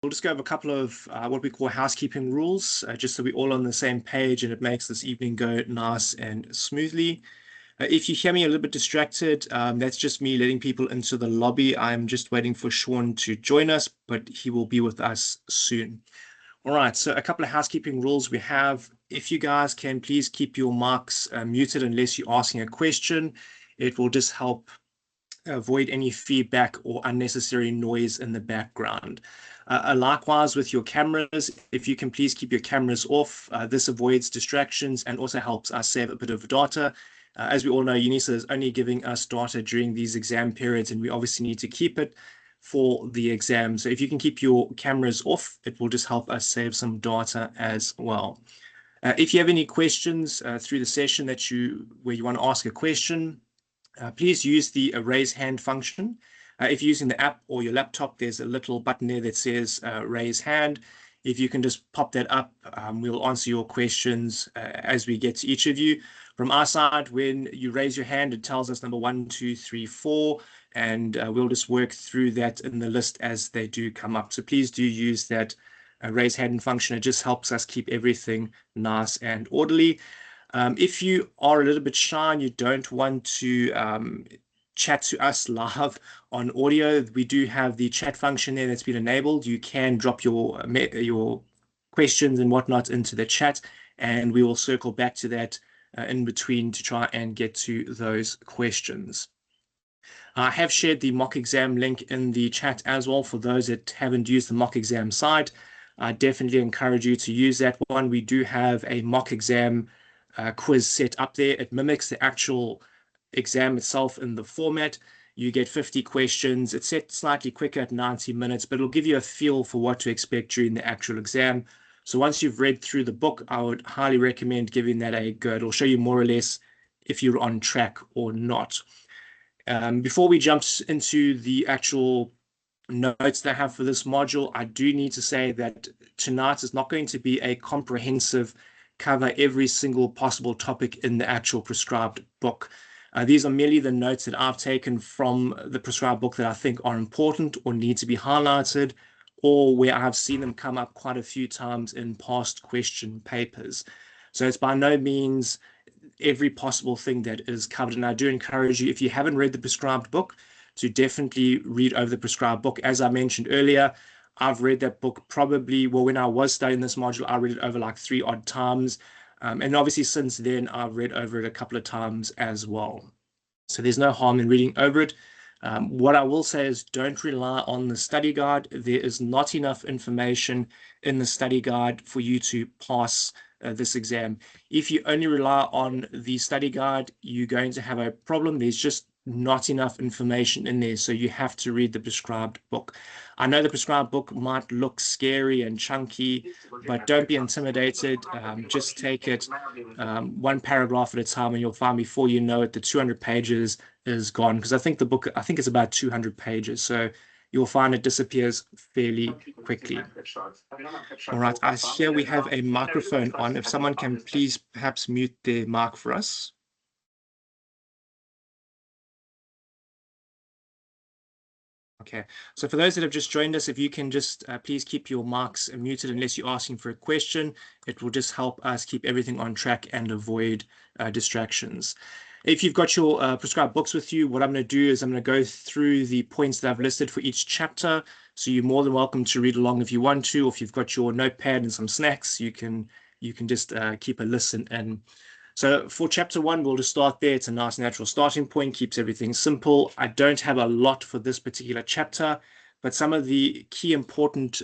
we'll just go over a couple of what we call housekeeping rules, just so we're all on the same page and it makes this evening go nice and smoothly. If you hear me a little bit distracted, that's just me letting people into the lobby. I'm just waiting for Sean to join us, but he will be with us soon. All right, so a couple of housekeeping rules we have. If you guys can please keep your mics muted unless you're asking a question, it will just help avoid any feedback or unnecessary noise in the background. Likewise with your cameras, if you can please keep your cameras off, this avoids distractions and also helps us save a bit of data. As we all know, UNISA is only giving us data during these exam periods, and we obviously need to keep it for the exam. So if you can keep your cameras off, it will just help us save some data as well. If you have any questions through the session where you want to ask a question, please use the raise hand function. If you're using the app or your laptop, there's a little button there that says raise hand. If you can just pop that up, we'll answer your questions as we get to each of you. From our side, when you raise your hand, it tells us number 1, 2, 3, 4, and we'll just work through that in the list as they do come up. So please do use that raise hand function. It just helps us keep everything nice and orderly. If you are a little bit shy and you don't want to chat to us live on audio, we do have the chat function there that's been enabled. You can drop your questions and whatnot into the chat, and we will circle back to that in between to try and get to those questions. I have shared the mock exam link in the chat as well for those that haven't used the mock exam site. I definitely encourage you to use that one. We do have a mock exam quiz set up there. It mimics the actual exam itself in the format. You get 50 questions. It's set slightly quicker at 90 minutes, but it'll give you a feel for what to expect during the actual exam. So once you've read through the book, I would highly recommend giving that a go. It'll show you more or less if you're on track or not. Before we jump into the actual notes that I have for this module, I do need to say that tonight is not going to be a comprehensive cover every single possible topic in the actual prescribed book. These are merely the notes that I've taken from the prescribed book that I think are important or need to be highlighted, or where I've seen them come up quite a few times in past question papers. So it's by no means every possible thing that is covered. And I do encourage you, if you haven't read the prescribed book, to definitely read over the prescribed book. As I mentioned earlier, I've read that book probably, well, when I was studying this module, I read it over like 3 odd times. And obviously since then, I've read over it a couple of times as well. So there's no harm in reading over it. What I will say is don't rely on the study guide. There is not enough information in the study guide for you to pass this exam. If you only rely on the study guide, you're going to have a problem. There's just not enough information in there, so you have to read the prescribed book. I know the prescribed book might look scary and chunky, but don't be intimidated. Just take it one paragraph at a time, and you'll find before you know it, the 200 pages is gone. Because I think the book, I think it's about 200 pages, so you'll find it disappears fairly quickly. All right, I hear we have a microphone on. If someone can please perhaps mute their mic for us. Okay, so for those that have just joined us, if you can just please keep your mics muted unless you're asking for a question, it will just help us keep everything on track and avoid distractions. If you've got your prescribed books with you, what I'm going to do is I'm going to go through the points that I've listed for each chapter. So you're more than welcome to read along if you want to, or if you've got your notepad and some snacks, you can just keep a listen. And so for chapter 1, we'll just start there. It's a nice natural starting point, keeps everything simple. I don't have a lot for this particular chapter, but some of the key important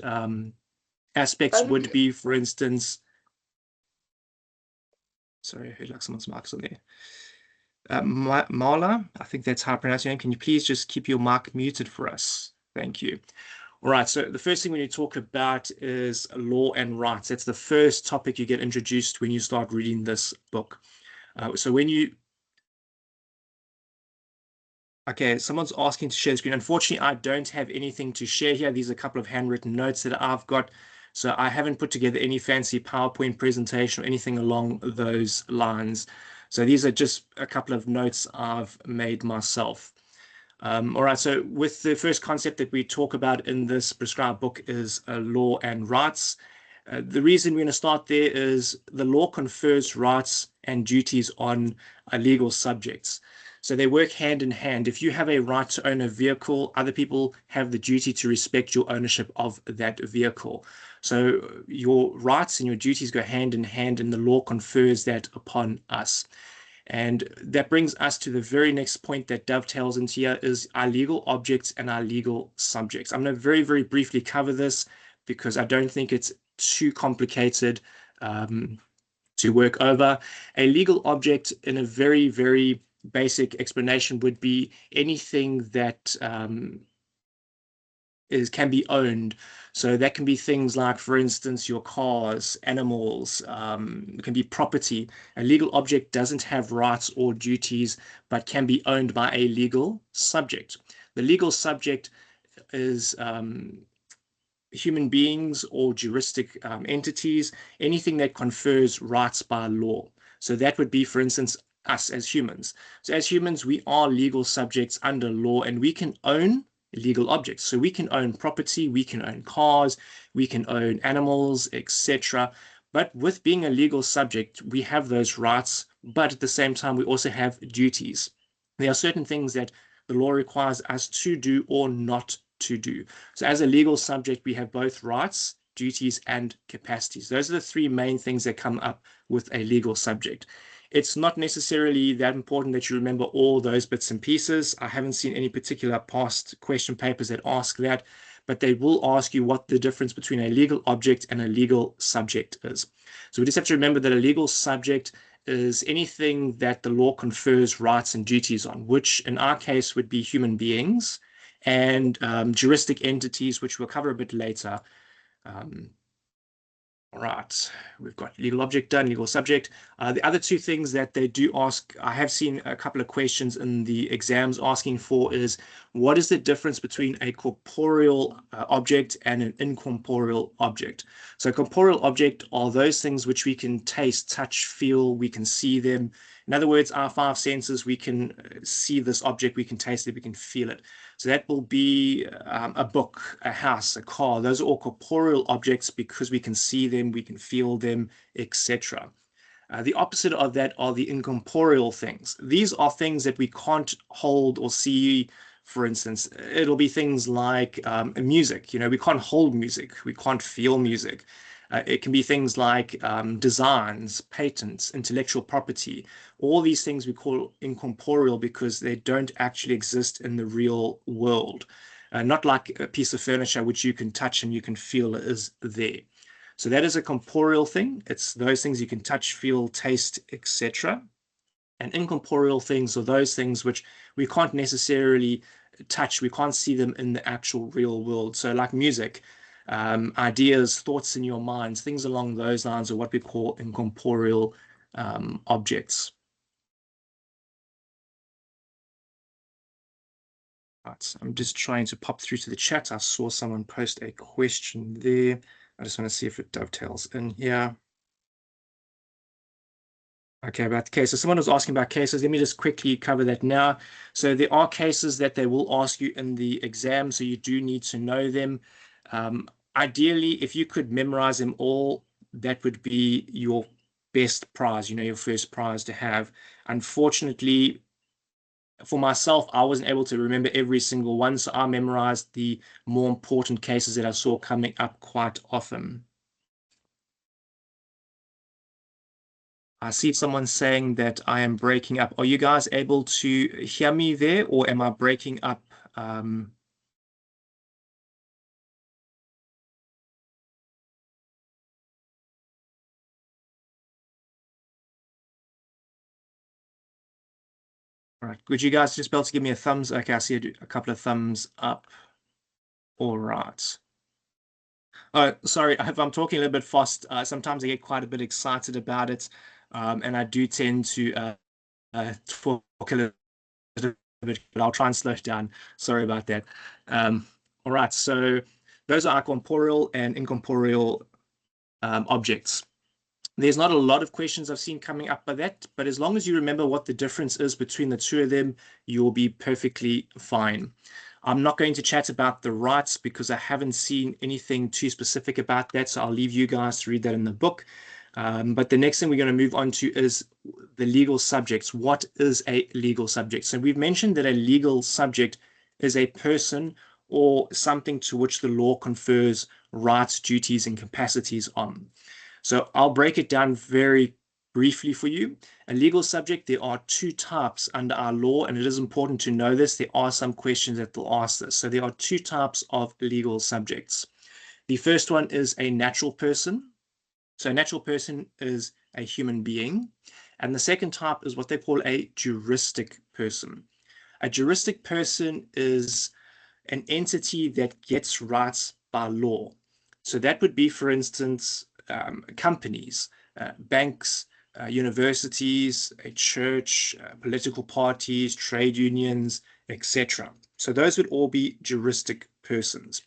aspects would be, for instance, sorry, I heard like someone's mic's on there. Marla, I think that's how I pronounce your name. Can you please just keep your mic muted for us? Thank you. All right, so the first thing we need to talk about is law and rights. That's the first topic you get introduced when you start reading this book. So when you... Okay, someone's asking to share the screen. Unfortunately, I don't have anything to share here. These are a couple of handwritten notes that I've got. So I haven't put together any fancy PowerPoint presentation or anything along those lines. So these are just a couple of notes I've made myself. All right, so with the first concept that we talk about in this prescribed book is law and rights. The reason we're going to start there is the law confers rights and duties on legal subjects. So they work hand in hand. If you have a right to own a vehicle, other people have the duty to respect your ownership of that vehicle. So your rights and your duties go hand in hand, and the law confers that upon us. And that brings us to the very next point that dovetails into here is our legal objects and our legal subjects. I'm going to very, very briefly cover this because I don't think it's too complicated to work over. A legal object in a very, very basic explanation would be anything that can be owned. So that can be things like, for instance, your cars, animals, it can be property. A legal object doesn't have rights or duties, but can be owned by a legal subject. The legal subject is human beings or juristic entities, anything that confers rights by law. So that would be, for instance, us as humans. So as humans, we are legal subjects under law, and we can own legal objects. So we can own property, we can own cars, we can own animals, etc. But with being a legal subject, we have those rights, but at the same time, we also have duties. There are certain things that the law requires us to do or not to do. So as a legal subject, we have both rights, duties, and capacities. Those are the three main things that come up with a legal subject. It's not necessarily that important that you remember all those bits and pieces. I haven't seen any particular past question papers that ask that, but they will ask you what the difference between a legal object and a legal subject is. So we just have to remember that a legal subject is anything that the law confers rights and duties on, which in our case would be human beings and juristic entities, which we'll cover a bit later. All right, we've got legal object done, legal subject. The other two things that they do ask, I have seen a couple of questions in the exams asking for is, what is the difference between a corporeal object and an incorporeal object? So a corporeal object are those things which we can taste, touch, feel, we can see them. In other words, our five senses, we can see this object, we can taste it, we can feel it. So that will be a book, a house, a car. Those are all corporeal objects because we can see them, we can feel them, etc. The opposite of that are the incorporeal things. These are things that we can't hold or see. For instance, it'll be things like music. You know, we can't hold music, we can't feel music. It can be things like designs, patents, intellectual property. All these things we call incorporeal because they don't actually exist in the real world. Not like a piece of furniture which you can touch and you can feel is there. So that is a corporeal thing. It's those things you can touch, feel, taste, etc. And incorporeal things are those things which we can't necessarily touch. We can't see them in the actual real world. So like music, ideas, thoughts in your minds, things along those lines are what we call incorporeal objects. Right, I'm just trying to pop through to the chat. I saw someone post a question there. I just want to see if it dovetails in here. Okay, about the case. So someone was asking about cases. Let me just quickly cover that now. So there are cases that they will ask you in the exam, so you do need to know them. Ideally, if you could memorize them all, that would be your best prize, you know, your first prize to have. Unfortunately, for myself, I wasn't able to remember every single one, so I memorized the more important cases that I saw coming up quite often. I see someone saying that I am breaking up. Are you guys able to hear me there, or am I breaking up? All right. Would you guys just be able to give me a thumbs? Okay, I see a couple of thumbs up. All right. Sorry, if I'm talking a little bit fast, sometimes I get quite a bit excited about it, and I do tend to talk a little bit, but I'll try and slow it down. Sorry about that. All right, so those are corporeal and incorporeal objects. There's not a lot of questions I've seen coming up by that, but as long as you remember what the difference is between the two of them, you'll be perfectly fine. I'm not going to chat about the rights because I haven't seen anything too specific about that, so I'll leave you guys to read that in the book. But the next thing we're going to move on to is the legal subjects. What is a legal subject? So we've mentioned that a legal subject is a person or something to which the law confers rights, duties, and capacities on. So I'll break it down very briefly for you. A legal subject, there are two types under our law, and it is important to know this. There are some questions that will ask this. So there are two types of legal subjects. The first one is a natural person. So a natural person is a human being. And the second type is what they call a juristic person. A juristic person is an entity that gets rights by law. So that would be, for instance, companies, banks, universities, a church, political parties, trade unions, etc. So those would all be juristic persons.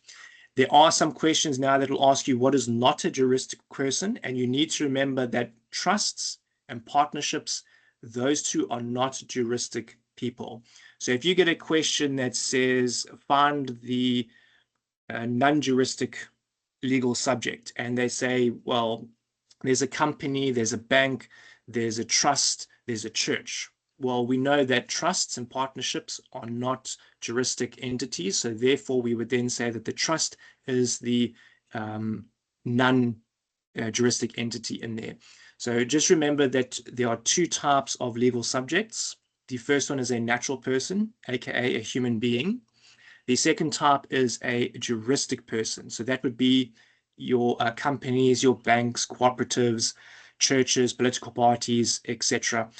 There are some questions now that will ask you what is not a juristic person, and you need to remember that trusts and partnerships, those two are not juristic people. So if you get a question that says find the non-juristic legal subject, and they say, well, there's a company, there's a bank, there's a trust, there's a church. Well, we know that trusts and partnerships are not juristic entities, so therefore we would then say that the trust is the non-juristic entity in there. So just remember that there are two types of legal subjects. The first one is a natural person, aka a human being. The second type is a juristic person. So that would be your companies, your banks, cooperatives, churches, political parties, etc.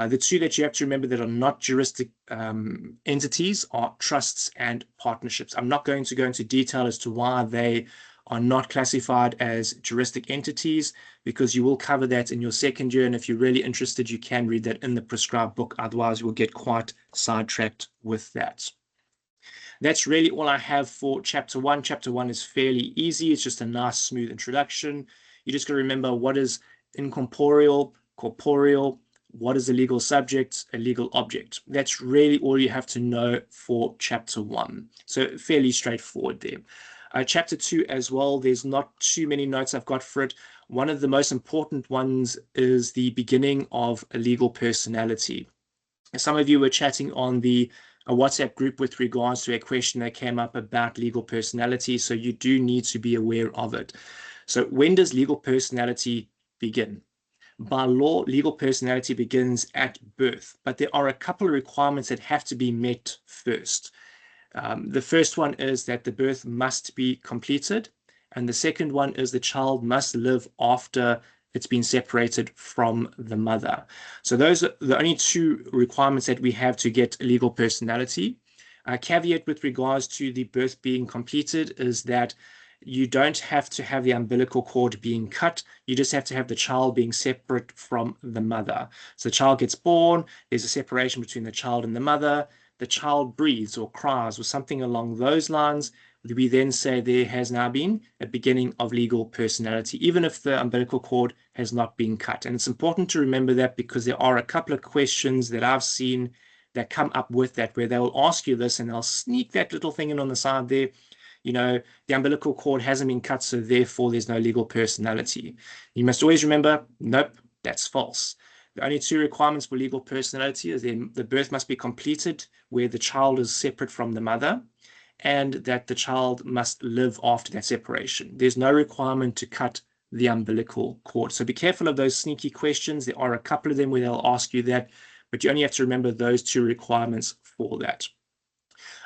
The two that you have to remember that are not juristic entities are trusts and partnerships. I'm not going to go into detail as to why they are not classified as juristic entities, because you will cover that in your second year. And if you're really interested, you can read that in the prescribed book. Otherwise, we'll get quite sidetracked with that. That's really all I have for chapter one. Chapter one is fairly easy. It's just a nice, smooth introduction. You just got to remember what is incorporeal, corporeal, what is a legal subject, a legal object. That's really all you have to know for chapter one. So fairly straightforward there. Chapter two as well, there's not too many notes I've got for it. One of the most important ones is the beginning of a legal personality. Some of you were chatting on a WhatsApp group with regards to a question that came up about legal personality, so you do need to be aware of it. So when does legal personality begin? By law, legal personality begins at birth, but there are a couple of requirements that have to be met first. The first one is that the birth must be completed, and the second one is the child must live after it's been separated from the mother. So those are the only two requirements that we have to get legal personality. A caveat with regards to the birth being completed is that you don't have to have the umbilical cord being cut. You just have to have the child being separate from the mother. So the child gets born, there's a separation between the child and the mother. The child breathes or cries or something along those lines. We then say there has now been a beginning of legal personality, even if the umbilical cord has not been cut. And it's important to remember that because there are a couple of questions that I've seen that come up with that, where they'll ask you this and they'll sneak that little thing in on the side there. You know, the umbilical cord hasn't been cut, so therefore there's no legal personality. You must always remember, nope, that's false. The only two requirements for legal personality is then the birth must be completed where the child is separate from the mother, and that the child must live after that separation. There's no requirement to cut the umbilical cord. So be careful of those sneaky questions. There are a couple of them where they'll ask you that, but you only have to remember those two requirements for that.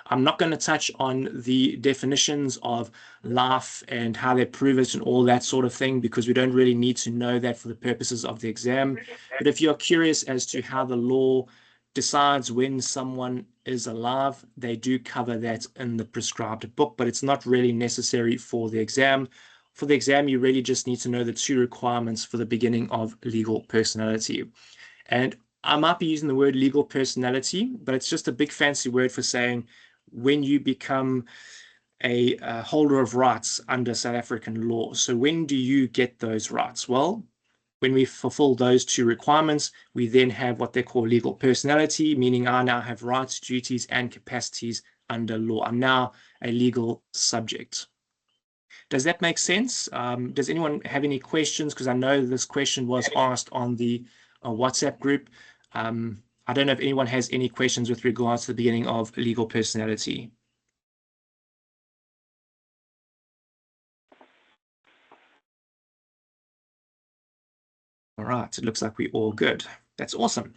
I'm not going to touch on the definitions of life and how they prove it and all that sort of thing, because we don't really need to know that for the purposes of the exam. But if you're curious as to how the law decides when someone is alive, they do cover that in the prescribed book, but it's not really necessary for the exam. For the exam, you really just need to know the two requirements for the beginning of legal personality. And I might be using the word legal personality, but it's just a big fancy word for saying when you become a holder of rights under South African law. So when do you get those rights? Well, when we fulfill those two requirements, we then have what they call legal personality, meaning I now have rights, duties, and capacities under law. I'm now a legal subject. Does that make sense? Does anyone have any questions? Because I know this question was asked on the WhatsApp group. I don't know if anyone has any questions with regards to the beginning of legal personality. All right, it looks like we're all good. That's awesome.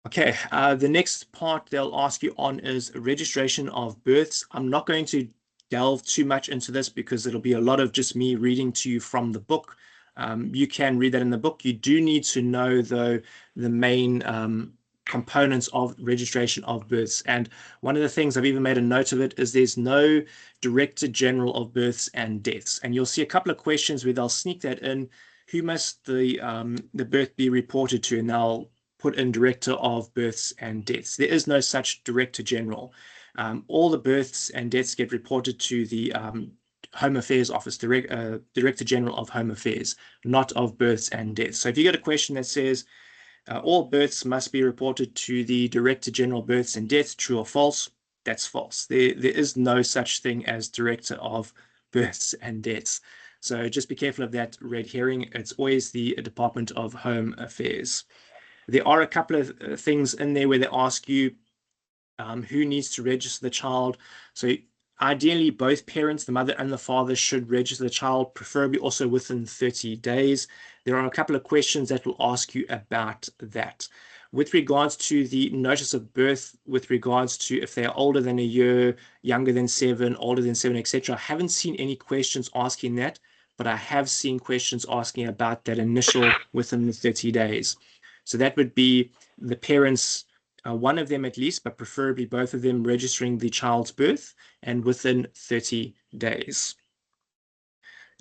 Okay, the next part they'll ask you on is registration of births. I'm not going to delve too much into this because it'll be a lot of just me reading to you from the book. You can read that in the book. You do need to know, though, the main components of registration of births. And one of the things I've even made a note of it is there's no Director General of Births and Deaths. And you'll see a couple of questions where they'll sneak that in. Who must the birth be reported to? And they'll put in Director of Births and Deaths. There is no such Director General. All the births and deaths get reported to the Home Affairs Office, Director General of Home Affairs, not of births and deaths. So if you get a question that says all births must be reported to the Director General Births and Deaths, true or false, that's false. There is no such thing as Director of Births and Deaths. So just be careful of that red herring. It's always the Department of Home Affairs. There are a couple of things in there where they ask you who needs to register the child. So ideally, both parents, the mother and the father, should register the child, preferably also within 30 days. There are a couple of questions that will ask you about that. With regards to the notice of birth, with regards to if they are older than a year, younger than 7, older than 7, etc., I haven't seen any questions asking that, but I have seen questions asking about that initial within the 30 days. So that would be the parents, one of them at least, but preferably both of them, registering the child's birth and within 30 days.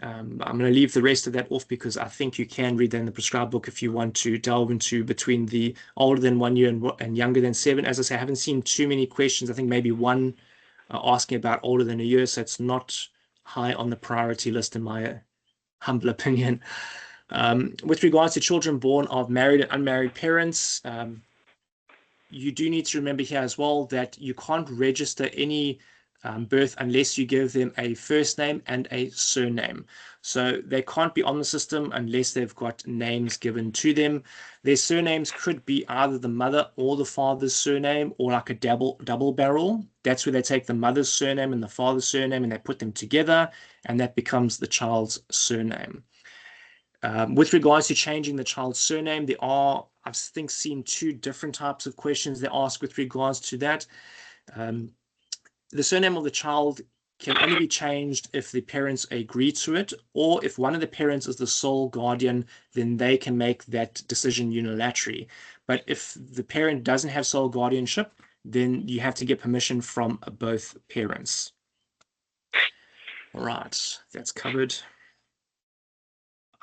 I'm going to leave the rest of that off because I think you can read that in the prescribed book if you want to delve into between the older than 1 year and younger than 7. As I say, I haven't seen too many questions. I think maybe one asking about older than a year, so it's not high on the priority list in my humble opinion. With regards to children born of married and unmarried parents, you do need to remember here as well that you can't register any birth unless you give them a first name and a surname. So they can't be on the system unless they've got names given to them. Their surnames could be either the mother or the father's surname, or like a double barrel. That's where they take the mother's surname and the father's surname and they put them together, and that becomes the child's surname. With regards to changing the child's surname, there are, I've seen 2 different types of questions they ask with regards to that. The surname of the child can only be changed if the parents agree to it, or if one of the parents is the sole guardian, then they can make that decision unilaterally. But if the parent doesn't have sole guardianship, then you have to get permission from both parents. All right, that's covered.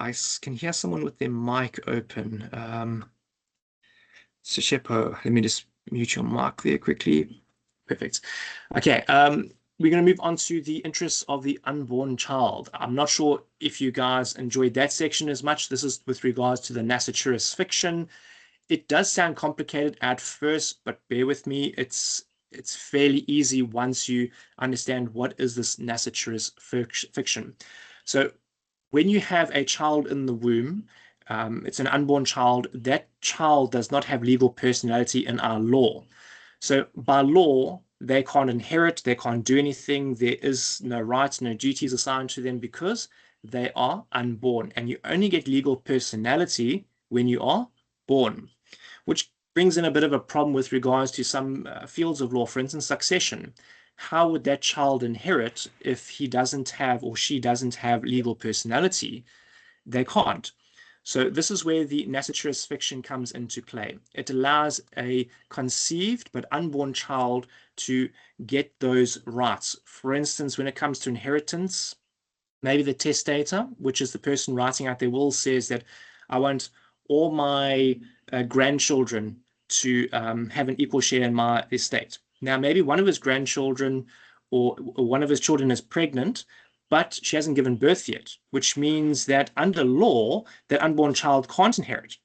I can hear someone with their mic open. Sishepo, let me just mute your mic there quickly. Perfect. Okay, we're going to move on to the interests of the unborn child. I'm not sure if you guys enjoyed that section as much. This is with regards to the nasciturus fiction. It does sound complicated at first, but bear with me. It's fairly easy once you understand what is this nasciturus fiction. So when you have a child in the womb, it's an unborn child, that child does not have legal personality in our law. So by law, they can't inherit, they can't do anything, there is no rights, no duties assigned to them because they are unborn. And you only get legal personality when you are born, which brings in a bit of a problem with regards to some fields of law, for instance, succession. How would that child inherit if he doesn't have or she doesn't have legal personality? They can't. So this is where the nasciturus fiction comes into play. It allows a conceived but unborn child to get those rights. For instance, when it comes to inheritance, maybe the testator, which is the person writing out their will, says that I want all my grandchildren to have an equal share in my estate. Now, maybe one of his grandchildren or one of his children is pregnant, but she hasn't given birth yet, which means that under law, that unborn child can't inherit.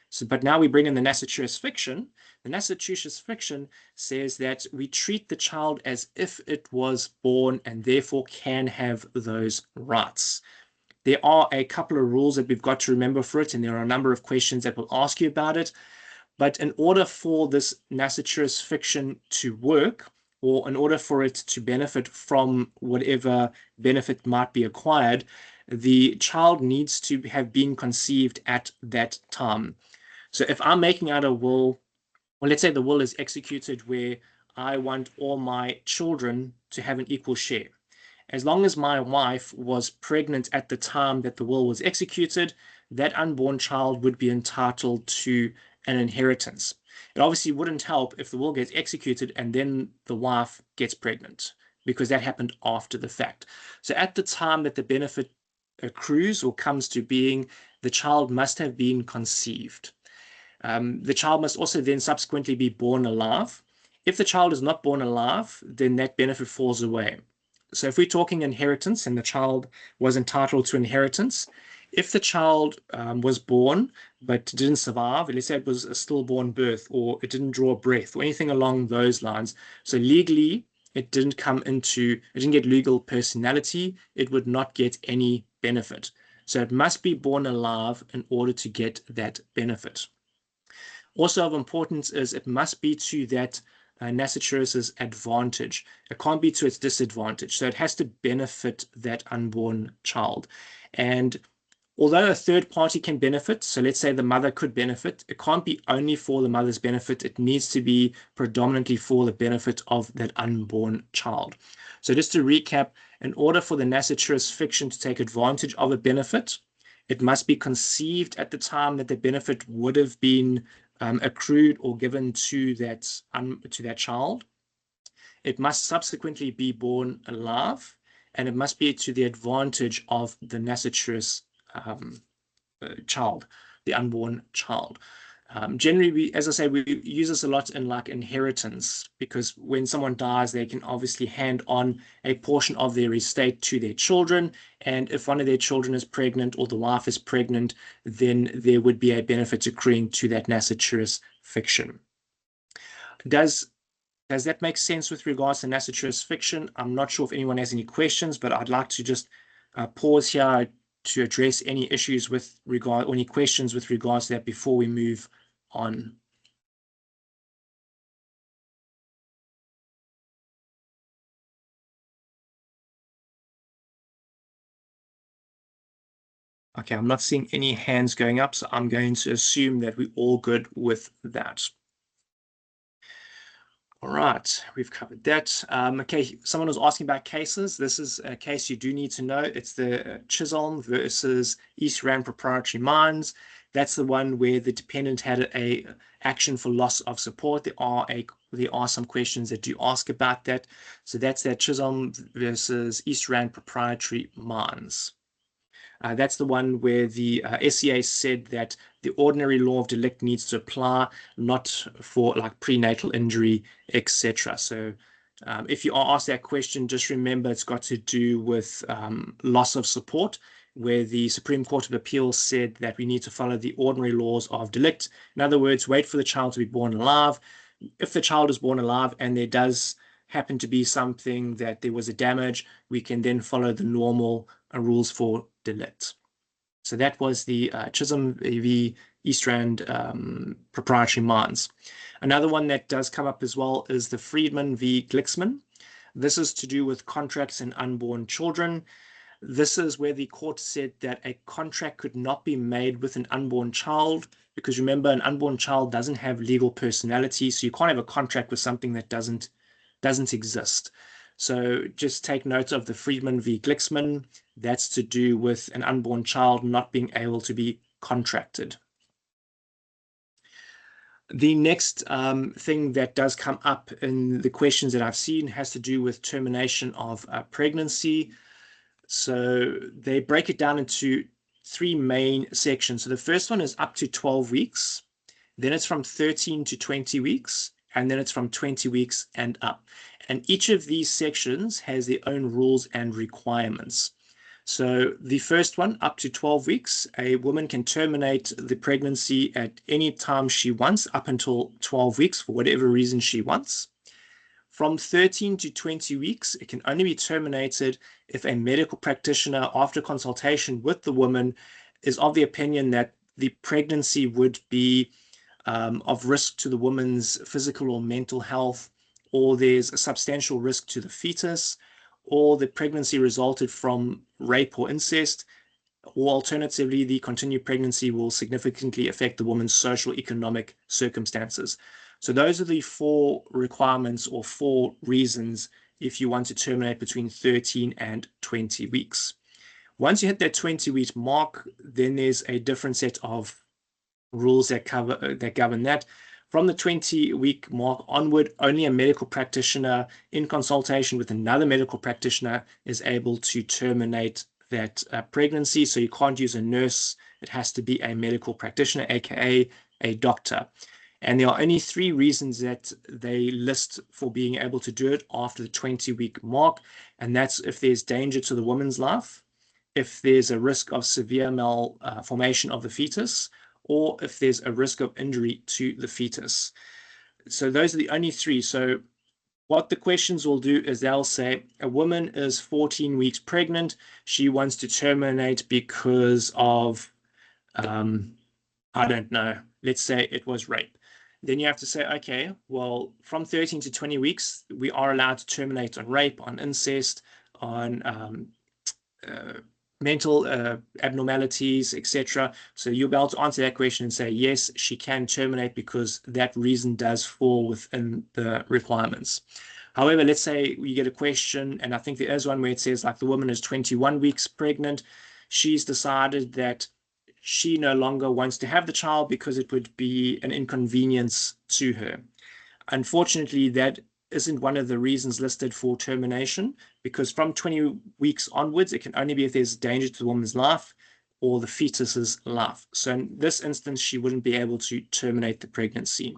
So, but now we bring in the nasciturus fiction. The nasciturus fiction says that we treat the child as if it was born and therefore can have those rights. There are a couple of rules that we've got to remember for it, and there are a number of questions that will ask you about it. But in order for this nasciturus fiction to work, or in order for it to benefit from whatever benefit might be acquired, the child needs to have been conceived at that time. So if I'm making out a will, well, let's say the will is executed where I want all my children to have an equal share. As long as my wife was pregnant at the time that the will was executed, that unborn child would be entitled to an inheritance. It obviously wouldn't help if the will gets executed and then the wife gets pregnant, because that happened after the fact. So at the time that the benefit accrues or comes to being, the child must have been conceived. The child must also then subsequently be born alive. If the child is not born alive, then that benefit falls away. So if we're talking inheritance and the child was entitled to inheritance, if the child was born but didn't survive, let's say it was a stillborn birth or it didn't draw a breath or anything along those lines, so legally it didn't get legal personality, it would not get any benefit. So it must be born alive in order to get that benefit. Also of importance is it must be to that nasciturus's advantage. It can't be to its disadvantage. So it has to benefit that unborn child. And although a third party can benefit, so let's say the mother could benefit, it can't be only for the mother's benefit. It needs to be predominantly for the benefit of that unborn child. So just to recap, in order for the nasciturus fiction to take advantage of a benefit, it must be conceived at the time that the benefit would have been accrued or given to that child. It must subsequently be born alive, and it must be to the advantage of the nasciturus child, the unborn child. Generally, as I say, we use this a lot in like inheritance, because when someone dies, they can obviously hand on a portion of their estate to their children. And if one of their children is pregnant or the wife is pregnant, then there would be a benefit accruing to that nasciturus fiction. Does that make sense with regards to nasciturus fiction? I'm not sure if anyone has any questions, but I'd like to just pause here to address any issues with regard or any questions with regards to that before we move on. Okay, I'm not seeing any hands going up, so I'm going to assume that we're all good with that. All right, we've covered that. Okay, someone was asking about cases. This is a case you do need to know. It's the Chisholm versus East Rand Proprietary Mines. That's the one where the dependent had a action for loss of support. There are some questions that do ask about that. So that's that Chisholm versus East Rand Proprietary Mines. That's the one where the SCA said that the ordinary law of delict needs to apply, not for like prenatal injury, etc. So if you are asked that question, just remember it's got to do with loss of support, where the Supreme Court of Appeal said that we need to follow the ordinary laws of delict. In other words, wait for the child to be born alive. If the child is born alive and there does happen to be something that there was a damage, we can then follow the normal rules for delict. So that was the Chisholm v. East Rand Proprietary Mines. Another one that does come up as well is the Friedman v. Glicksman. This is to do with contracts and unborn children. This is where the court said that a contract could not be made with an unborn child, because remember, an unborn child doesn't have legal personality, so you can't have a contract with something that doesn't exist. So just take note of the Friedman v. Glicksman. That's to do with an unborn child not being able to be contracted. The next thing that does come up in the questions that I've seen has to do with termination of pregnancy. So they break it down into three main sections. So the first one is up to 12 weeks. Then it's from 13 to 20 weeks. And then it's from 20 weeks and up. And each of these sections has their own rules and requirements. So the first one, up to 12 weeks, a woman can terminate the pregnancy at any time she wants, up until 12 weeks for whatever reason she wants. From 13 to 20 weeks, it can only be terminated if a medical practitioner, after consultation with the woman, is of the opinion that the pregnancy would be of risk to the woman's physical or mental health, or there's a substantial risk to the fetus, or the pregnancy resulted from rape or incest, or alternatively, the continued pregnancy will significantly affect the woman's social economic circumstances. So those are the 4 requirements or 4 reasons if you want to terminate between 13 and 20 weeks. Once you hit that 20-week mark, then there's a different set of rules that govern that. From the 20-week mark onward, only a medical practitioner in consultation with another medical practitioner is able to terminate that pregnancy. So you can't use a nurse. It has to be a medical practitioner, aka a doctor. And there are only 3 reasons that they list for being able to do it after the 20-week mark. And that's if there's danger to the woman's life, if there's a risk of severe malformation of the fetus, or if there's a risk of injury to the fetus. So those are the only 3. So what the questions will do is they'll say a woman is 14 weeks pregnant. She wants to terminate because of, I don't know, let's say it was rape. Then you have to say, okay, well, from 13 to 20 weeks, we are allowed to terminate on rape, on incest, on mental abnormalities, etc. So you'll be able to answer that question and say, yes, she can terminate because that reason does fall within the requirements. However, let's say you get a question, and I think there is one where it says like the woman is 21 weeks pregnant. She's decided that she no longer wants to have the child because it would be an inconvenience to her. Unfortunately, that isn't one of the reasons listed for termination, because from 20 weeks onwards, it can only be if there's danger to the woman's life or the fetus's life. So in this instance, she wouldn't be able to terminate the pregnancy.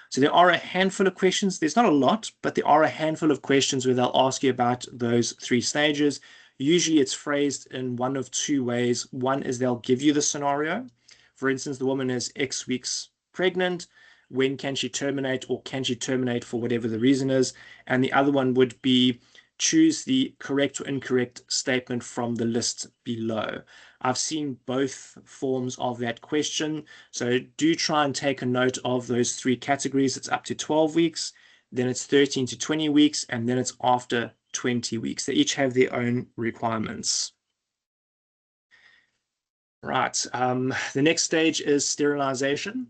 So there are a handful of questions. There's not a lot, but there are a handful of questions where they'll ask you about those 3 stages. Usually it's phrased in one of 2 ways. One is they'll give you the scenario. For instance, the woman is X weeks pregnant. When can she terminate, or can she terminate for whatever the reason is? And the other one would be choose the correct or incorrect statement from the list below. I've seen both forms of that question. So do try and take a note of those 3 categories. It's up to 12 weeks, then it's 13 to 20 weeks, and then it's after 20 weeks. They each have their own requirements. Right. The next stage is sterilization.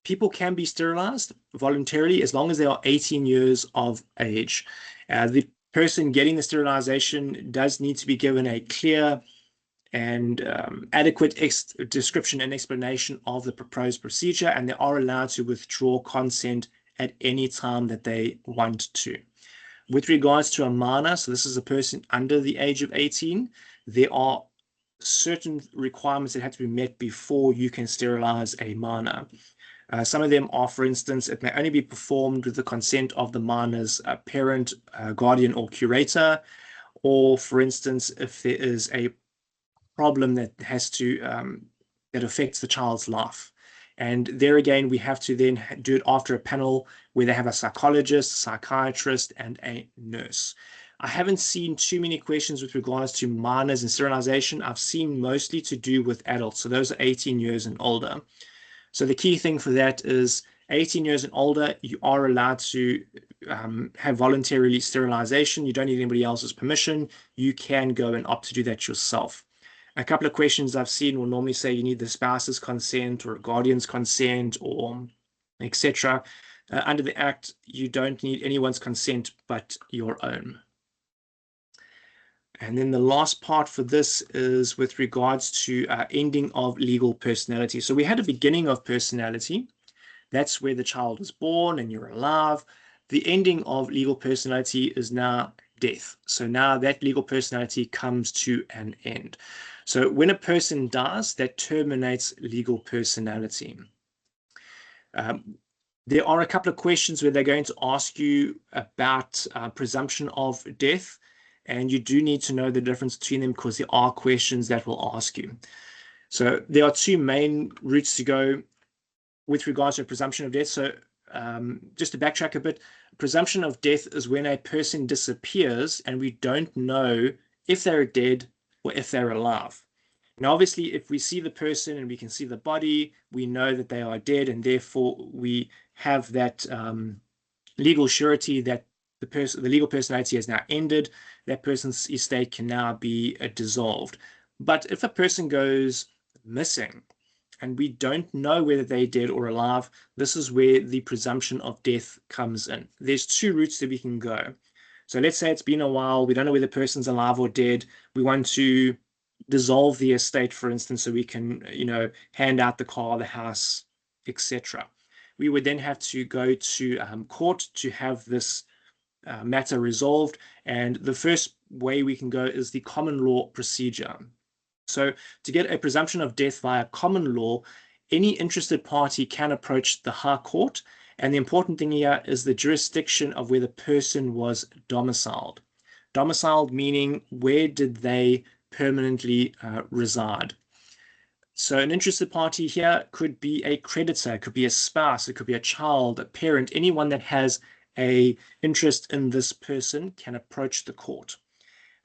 People can be sterilized voluntarily as long as they are 18 years of age. The person getting the sterilization does need to be given a clear and adequate description and explanation of the proposed procedure, and they are allowed to withdraw consent at any time that they want to. With regards to a minor, so this is a person under the age of 18, there are certain requirements that have to be met before you can sterilize a minor. Some of them are, for instance, it may only be performed with the consent of the minor's parent, guardian, or curator. Or, for instance, if there is a problem that has to that affects the child's life. And there again, we have to then do it after a panel where they have a psychologist, psychiatrist, and a nurse. I haven't seen too many questions with regards to minors and sterilization. I've seen mostly to do with adults. So those are 18 years and older. So the key thing for that is 18 years and older, you are allowed to have voluntary sterilization. You don't need anybody else's permission. You can go and opt to do that yourself. A couple of questions I've seen will normally say you need the spouse's consent or a guardian's consent or etc. Under the Act, you don't need anyone's consent but your own. And then the last part for this is with regards to ending of legal personality. So we had a beginning of personality. That's where the child was born and you're alive. The ending of legal personality is now death. So now that legal personality comes to an end. So when a person dies, that terminates legal personality. There are a couple of questions where they're going to ask you about presumption of death, and you do need to know the difference between them because there are questions that will ask you. So there are two main routes to go with regards to presumption of death. So just to backtrack a bit, presumption of death is when a person disappears and we don't know if they're dead or if they're alive. Now, obviously, if we see the person and we can see the body, we know that they are dead, and therefore we have that legal surety that the legal personality has now ended. That person's estate can now be dissolved. But if a person goes missing and we don't know whether they're dead or alive, this is where the presumption of death comes in. There's two routes that we can go. So let's say it's been a while, we don't know whether the person's alive or dead. We want to dissolve the estate, for instance, so we can, hand out the car, the house, etc. We would then have to go to court to have this matter resolved. And the first way we can go is the common law procedure. So to get a presumption of death via common law, any interested party can approach the High Court. And the important thing here is the jurisdiction of where the person was domiciled. Domiciled meaning where did they permanently reside. So an interested party here could be a creditor, it could be a spouse, it could be a child, a parent, anyone that has an interest in this person can approach the court.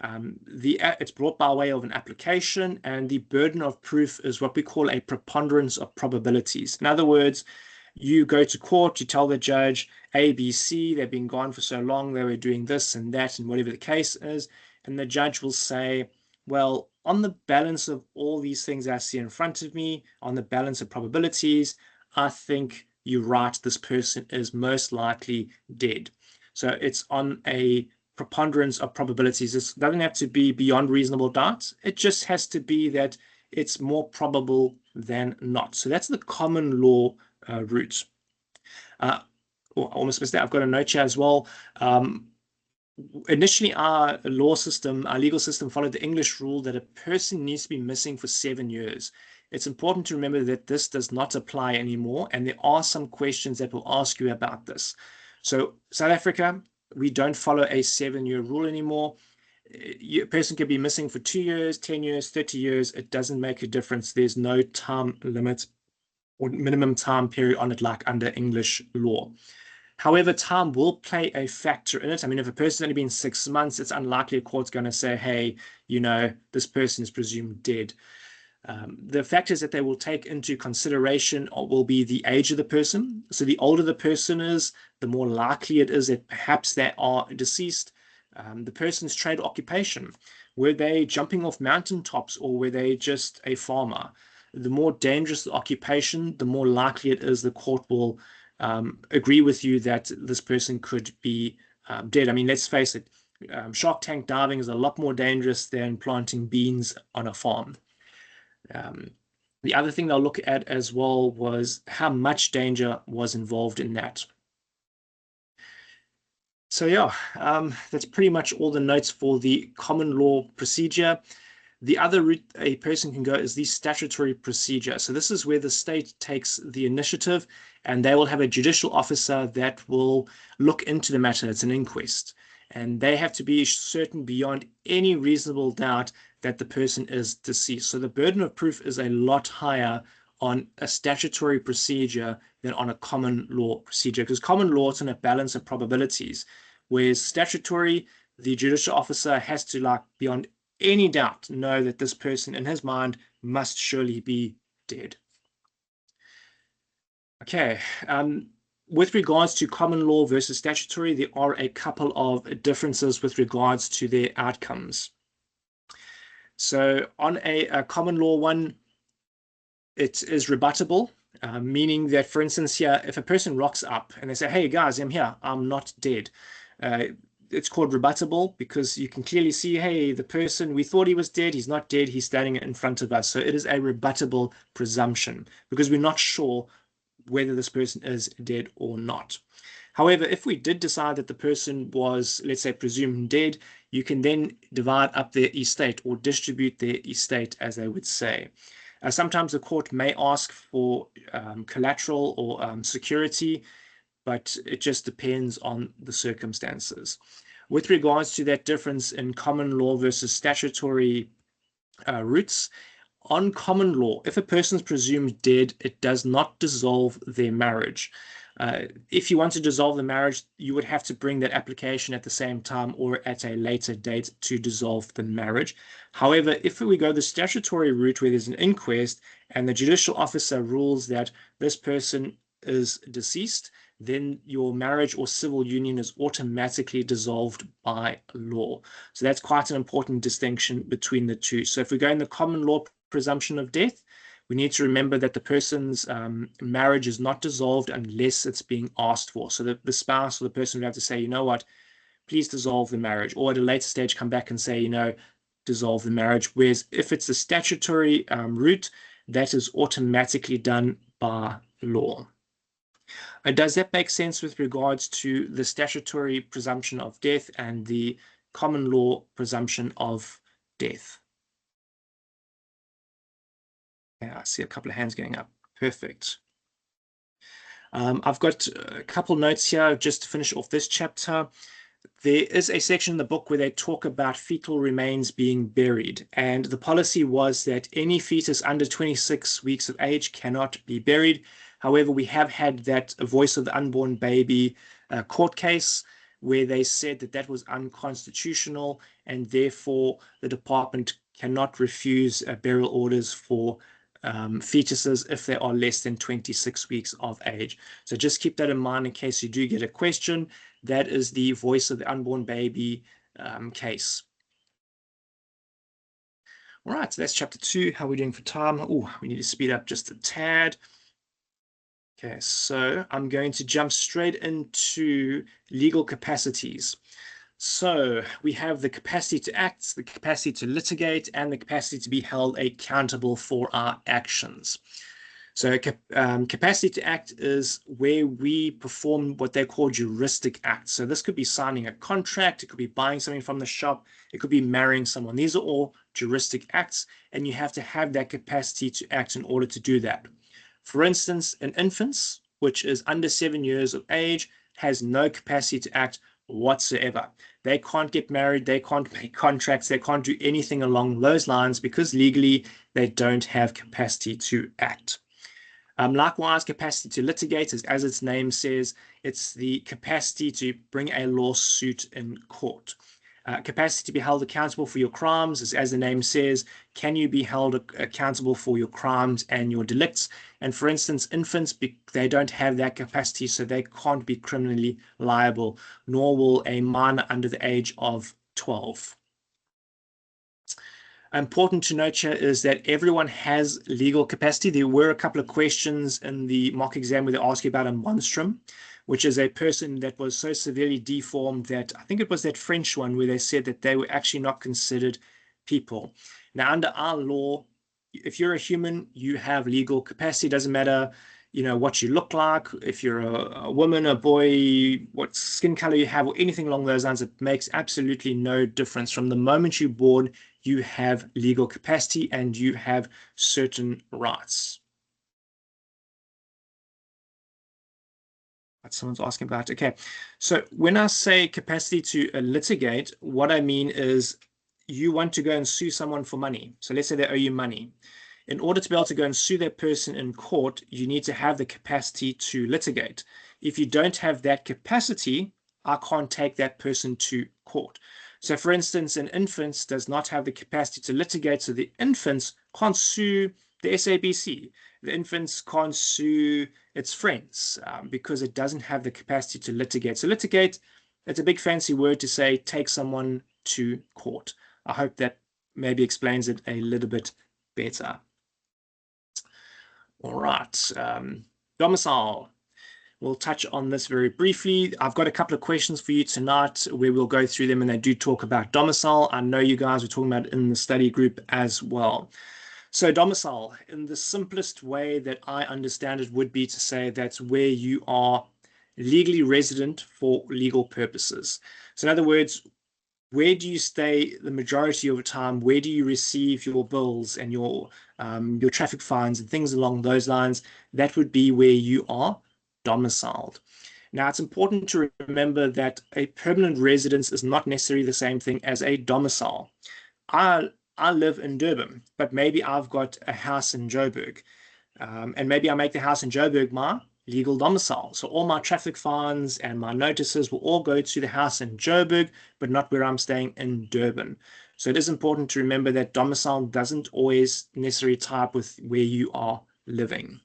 It's brought by way of an application, and the burden of proof is what we call a preponderance of probabilities. In other words, you go to court, you tell the judge A, B, C, they've been gone for so long, they were doing this and that, and whatever the case is, and the judge will say, well, on the balance of all these things I see in front of me, on the balance of probabilities, I think you're right, this person is most likely dead. So it's on a preponderance of probabilities. It doesn't have to be beyond reasonable doubt. It just has to be that it's more probable than not. So that's the common law route. Almost missed that. I've got a note here as well. Initially, our legal system followed the English rule that a person needs to be missing for 7 years. It's important to remember that this does not apply anymore, and there are some questions that will ask you about this. So South Africa, we don't follow a 7-year rule anymore. A person could be missing for 2 years, 10 years, 30 years. It doesn't make a difference. There's no time limit or minimum time period on it like under English law. However, time will play a factor in it. I mean, if a person's only been 6 months, it's unlikely a court's going to say, hey, this person is presumed dead. The factors that they will take into consideration will be the age of the person. So the older the person is, the more likely it is that perhaps they are deceased. The person's trade occupation. Were they jumping off mountaintops or were they just a farmer? The more dangerous the occupation, the more likely it is the court will agree with you that this person could be dead. I mean, let's face it, Shark Tank diving is a lot more dangerous than planting beans on a farm. The other thing they'll look at as well was how much danger was involved in that. So yeah, that's pretty much all the notes for the common law procedure. The other route a person can go is the statutory procedure. So this is where the state takes the initiative and they will have a judicial officer that will look into the matter. It's an inquest. And they have to be certain beyond any reasonable doubt that the person is deceased. So the burden of proof is a lot higher on a statutory procedure than on a common law procedure, because common law is on a balance of probabilities, whereas statutory, the judicial officer has to, beyond any doubt, know that this person in his mind must surely be dead. Okay, with regards to common law versus statutory, there are a couple of differences with regards to their outcomes. So on a common law one, it is rebuttable, meaning that, for instance, here, if a person rocks up and they say, hey guys, I'm here, I'm not dead. It's called rebuttable because you can clearly see, hey, the person, we thought he was dead, he's not dead, he's standing in front of us. So it is a rebuttable presumption because we're not sure whether this person is dead or not. However, if we did decide that the person was, let's say, presumed dead, you can then divide up their estate or distribute their estate, as they would say. Sometimes the court may ask for collateral or security. but it just depends on the circumstances. With regards to that difference in common law versus statutory routes, on common law, if a person is presumed dead, it does not dissolve their marriage. If you want to dissolve the marriage, you would have to bring that application at the same time or at a later date to dissolve the marriage. However, if we go the statutory route where there's an inquest and the judicial officer rules that this person is deceased, then your marriage or civil union is automatically dissolved by law. So that's quite an important distinction between the two. So if we go in the common law presumption of death, we need to remember that the person's marriage is not dissolved unless it's being asked for. So the spouse or the person would have to say, you know what, please dissolve the marriage, or at a later stage come back and say, dissolve the marriage. Whereas if it's a statutory route, that is automatically done by law. Does that make sense with regards to the statutory presumption of death and the common law presumption of death? Yeah, I see a couple of hands going up. Perfect. I've got a couple notes here just to finish off this chapter. There is a section in the book where they talk about fetal remains being buried, and the policy was that any fetus under 26 weeks of age cannot be buried. However, we have had that voice of the unborn baby court case where they said that that was unconstitutional, and therefore the department cannot refuse burial orders for fetuses if they are less than 26 weeks of age. So just keep that in mind in case you do get a question. That is the voice of the unborn baby case. All right, so that's chapter 2. How are we doing for time? Oh, we need to speed up just a tad. Okay, so I'm going to jump straight into legal capacities. So we have the capacity to act, the capacity to litigate, and the capacity to be held accountable for our actions. So capacity to act is where we perform what they call juristic acts. So this could be signing a contract, it could be buying something from the shop, it could be marrying someone. These are all juristic acts, and you have to have that capacity to act in order to do that. For instance, an infant, which is under 7 years of age, has no capacity to act whatsoever. They can't get married, they can't make contracts, they can't do anything along those lines because legally they don't have capacity to act. Likewise, capacity to litigate is, as its name says, it's the capacity to bring a lawsuit in court. Capacity to be held accountable for your crimes is, as the name says, can you be held accountable for your crimes and your delicts? And for instance, infants, they don't have that capacity, so they can't be criminally liable, nor will a minor under the age of 12. Important to note here is that everyone has legal capacity. There were a couple of questions in the mock exam where they ask you about a monstrum, which is a person that was so severely deformed that I think it was that French one where they said that they were actually not considered people. Now, under our law, if you're a human, you have legal capacity. It doesn't matter, what you look like, if you're a woman, a boy, what skin color you have, or anything along those lines. It makes absolutely no difference. From the moment you're born, you have legal capacity and you have certain rights. Someone's asking about, okay. So when I say capacity to litigate, what I mean is you want to go and sue someone for money. So let's say they owe you money. In order to be able to go and sue that person in court, you need to have the capacity to litigate. If you don't have that capacity, I can't take that person to court. So for instance, an infant does not have the capacity to litigate, so the infants can't sue the SABC. The infants can't sue its friends because it doesn't have the capacity to litigate. So litigate, it's a big fancy word to say take someone to court. I hope that maybe explains it a little bit better. All right, domicile. We'll touch on this very briefly. I've got a couple of questions for you tonight where we'll go through them, and they do talk about domicile. I know you guys were talking about it in the study group as well. So domicile, in the simplest way that I understand it, would be to say that's where you are legally resident for legal purposes. So in other words, where do you stay the majority of the time? Where do you receive your bills and your traffic fines and things along those lines? That would be where you are domiciled. Now, it's important to remember that a permanent residence is not necessarily the same thing as a domicile. I live in Durban, but maybe I've got a house in Joburg. And maybe I make the house in Joburg my legal domicile. So all my traffic fines and my notices will all go to the house in Joburg, but not where I'm staying in Durban. So it is important to remember that domicile doesn't always necessarily tie up with where you are living.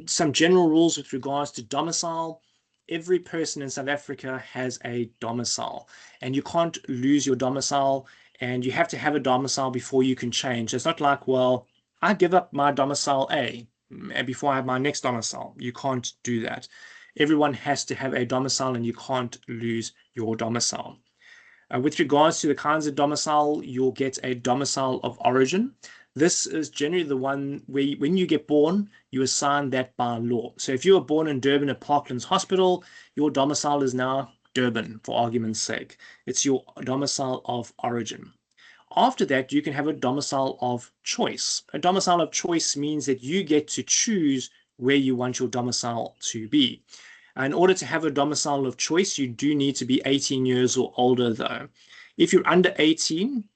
Some general rules with regards to domicile. Every person in South Africa has a domicile, and you can't lose your domicile, and you have to have a domicile before you can change. It's not like, well, I give up my domicile A and before I have my next domicile. You can't do that. Everyone has to have a domicile, and you can't lose your domicile. With regards to the kinds of domicile, you'll get a domicile of origin. This is generally the one where when you get born, you assign that by law. So if you were born in Durban at Parklands Hospital, your domicile is now Durban, for argument's sake. It's your domicile of origin. After that, you can have a domicile of choice. A domicile of choice means that you get to choose where you want your domicile to be. In order to have a domicile of choice, you do need to be 18 years or older, though. If you're under 18,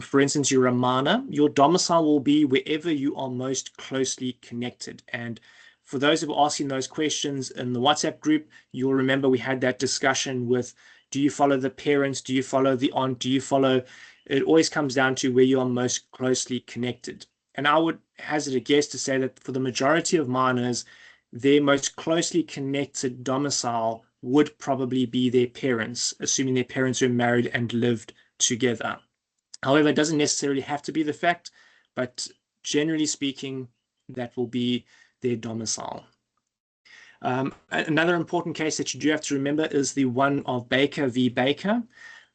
for instance, you're a minor, your domicile will be wherever you are most closely connected. And for those who are asking those questions in the WhatsApp group, you'll remember we had that discussion with, do you follow the parents? Do you follow the aunt? Do you follow... It always comes down to where you are most closely connected. And I would hazard a guess to say that for the majority of minors, their most closely connected domicile would probably be their parents, assuming their parents were married and lived together. However, it doesn't necessarily have to be the fact, but generally speaking, that will be their domicile. Another important case that you do have to remember is the one of Baker v. Baker.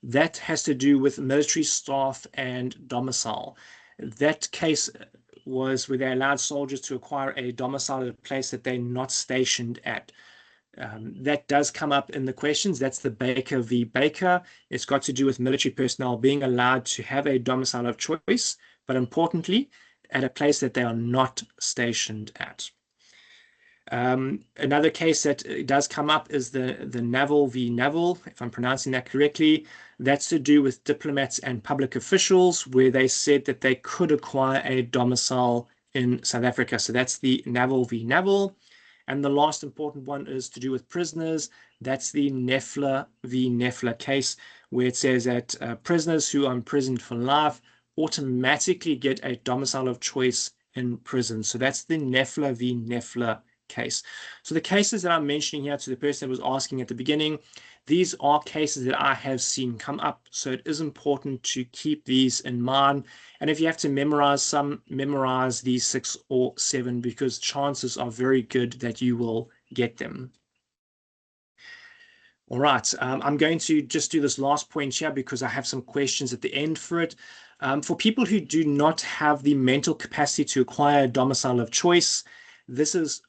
That has to do with military staff and domicile. That case was where they allowed soldiers to acquire a domicile at a place that they're not stationed at. That does come up in the questions. That's the Baker v. Baker. It's got to do with military personnel being allowed to have a domicile of choice, but importantly, at a place that they are not stationed at. Another case that does come up is the Naval v. Naval, if I'm pronouncing that correctly. That's to do with diplomats and public officials, where they said that they could acquire a domicile in South Africa. So that's the Naval v. Naval. And the last important one is to do with prisoners. That's the Neffler v. Neffler case, where it says that prisoners who are imprisoned for life automatically get a domicile of choice in prison. So that's the Neffler v. Neffler case. So the cases that I'm mentioning here to the person that was asking at the beginning, these are cases that I have seen come up. So it is important to keep these in mind. And if you have to memorize some, memorize these 6 or 7, because chances are very good that you will get them. All right, I'm going to just do this last point here because I have some questions at the end for it. For people who do not have the mental capacity to acquire a domicile of choice, this is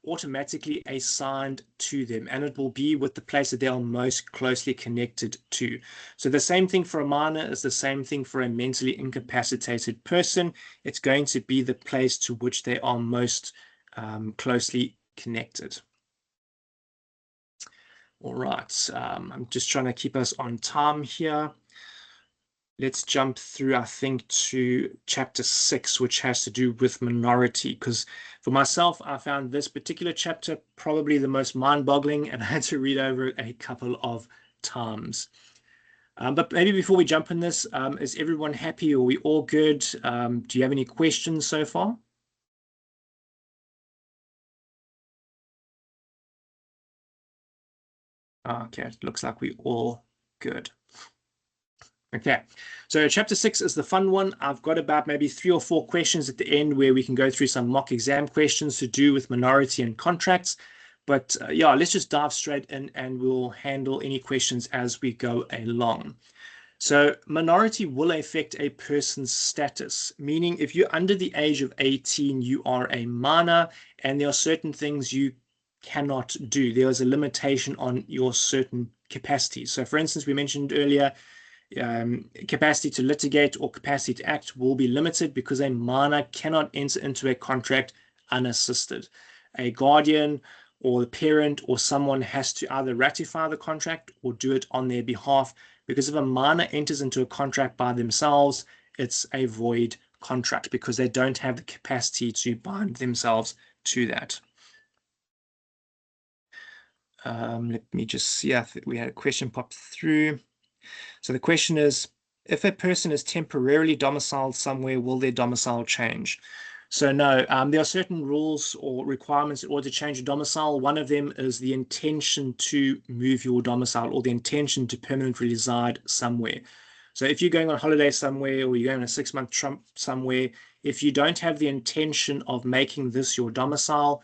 automatically assigned to them, and it will be with the place that they are most closely connected to. So the same thing for a minor is the same thing for a mentally incapacitated person. It's going to be the place to which they are most closely connected. All right, I'm just trying to keep us on time here. Let's jump through, I think, to chapter 6, which has to do with minority, because for myself, I found this particular chapter probably the most mind-boggling, and I had to read over it a couple of times. But maybe before we jump in this, is everyone happy? Are we all good? Do you have any questions so far? Okay, it looks like we're all good. Okay, so chapter 6 is the fun one. I've got about maybe 3 or 4 questions at the end where we can go through some mock exam questions to do with minority and contracts. But yeah, let's just dive straight in and we'll handle any questions as we go along. So minority will affect a person's status, meaning if you're under the age of 18, you are a minor, and there are certain things you cannot do. There is a limitation on your certain capacities. So for instance, we mentioned earlier, capacity to litigate or capacity to act will be limited because a minor cannot enter into a contract unassisted. A guardian or the parent or someone has to either ratify the contract or do it on their behalf. Because if a minor enters into a contract by themselves, it's a void contract because they don't have the capacity to bind themselves to that. Let me just see. I think we had a question pop through. So the question is, if a person is temporarily domiciled somewhere, will their domicile change? So no, there are certain rules or requirements in order to change your domicile. One of them is the intention to move your domicile or the intention to permanently reside somewhere. So if you're going on holiday somewhere or you're going on a 6-month trip somewhere, if you don't have the intention of making this your domicile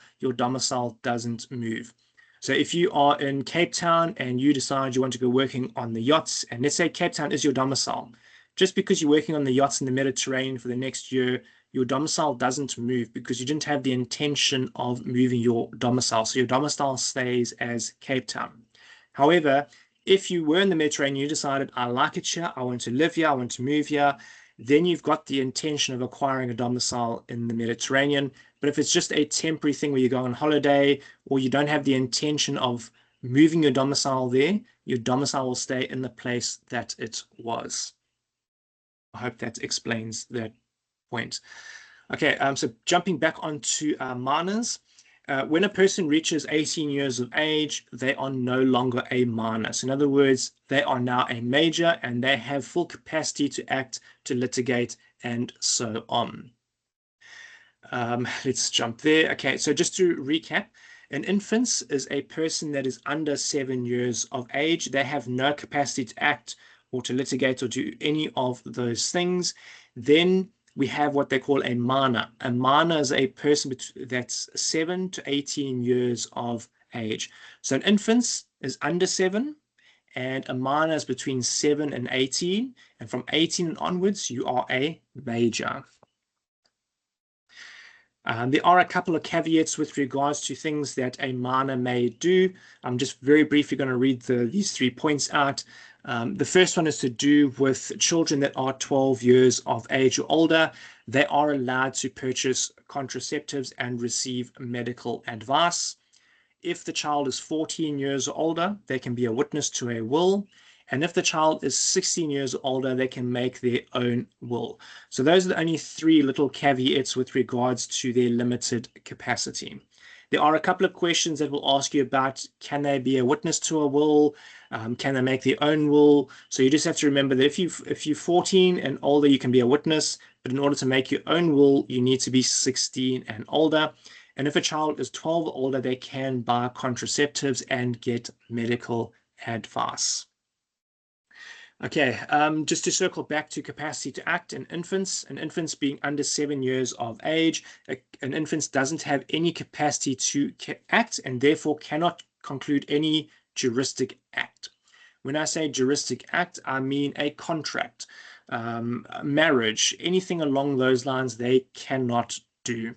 doesn't move. So if you are in Cape Town and you decide you want to go working on the yachts, and let's say Cape Town is your domicile, just because you're working on the yachts in the Mediterranean for the next year, your domicile doesn't move because you didn't have the intention of moving your domicile. So your domicile stays as Cape Town. However, if you were in the Mediterranean, you decided, I like it here, I want to live here, I want to move here, then you've got the intention of acquiring a domicile in the Mediterranean. But if it's just a temporary thing where you go on holiday or you don't have the intention of moving your domicile there, your domicile will stay in the place that it was. I hope that explains that point. Okay, so jumping back onto minors. When a person reaches 18 years of age, they are no longer a minor. So in other words, they are now a major and they have full capacity to act, to litigate, and so on. Let's jump there. Okay, so just to recap, an infant is a person that is under 7 years of age. They have no capacity to act or to litigate or do any of those things. Then we have what they call a minor. A minor is a person that's 7 to 18 years of age. So an infant is under 7, and a minor is between 7 and 18. And from 18 onwards, you are a major. There are a couple of caveats with regards to things that a minor may do. I'm just very briefly going to read these 3 points out. The first one is to do with children that are 12 years of age or older. They are allowed to purchase contraceptives and receive medical advice. If the child is 14 years or older, they can be a witness to a will. And if the child is 16 years or older, they can make their own will. So those are the only 3 little caveats with regards to their limited capacity. There are a couple of questions that will ask you about, can they be a witness to a will? Can they make their own will? So you just have to remember that if you're 14 and older, you can be a witness. But in order to make your own will, you need to be 16 and older. And if a child is 12 or older, they can buy contraceptives and get medical advice. Okay, just to circle back to capacity to act in infants, an infant being under 7 years of age, an infant doesn't have any capacity to act and therefore cannot conclude any juristic act. When I say juristic act, I mean a contract, marriage, anything along those lines they cannot do.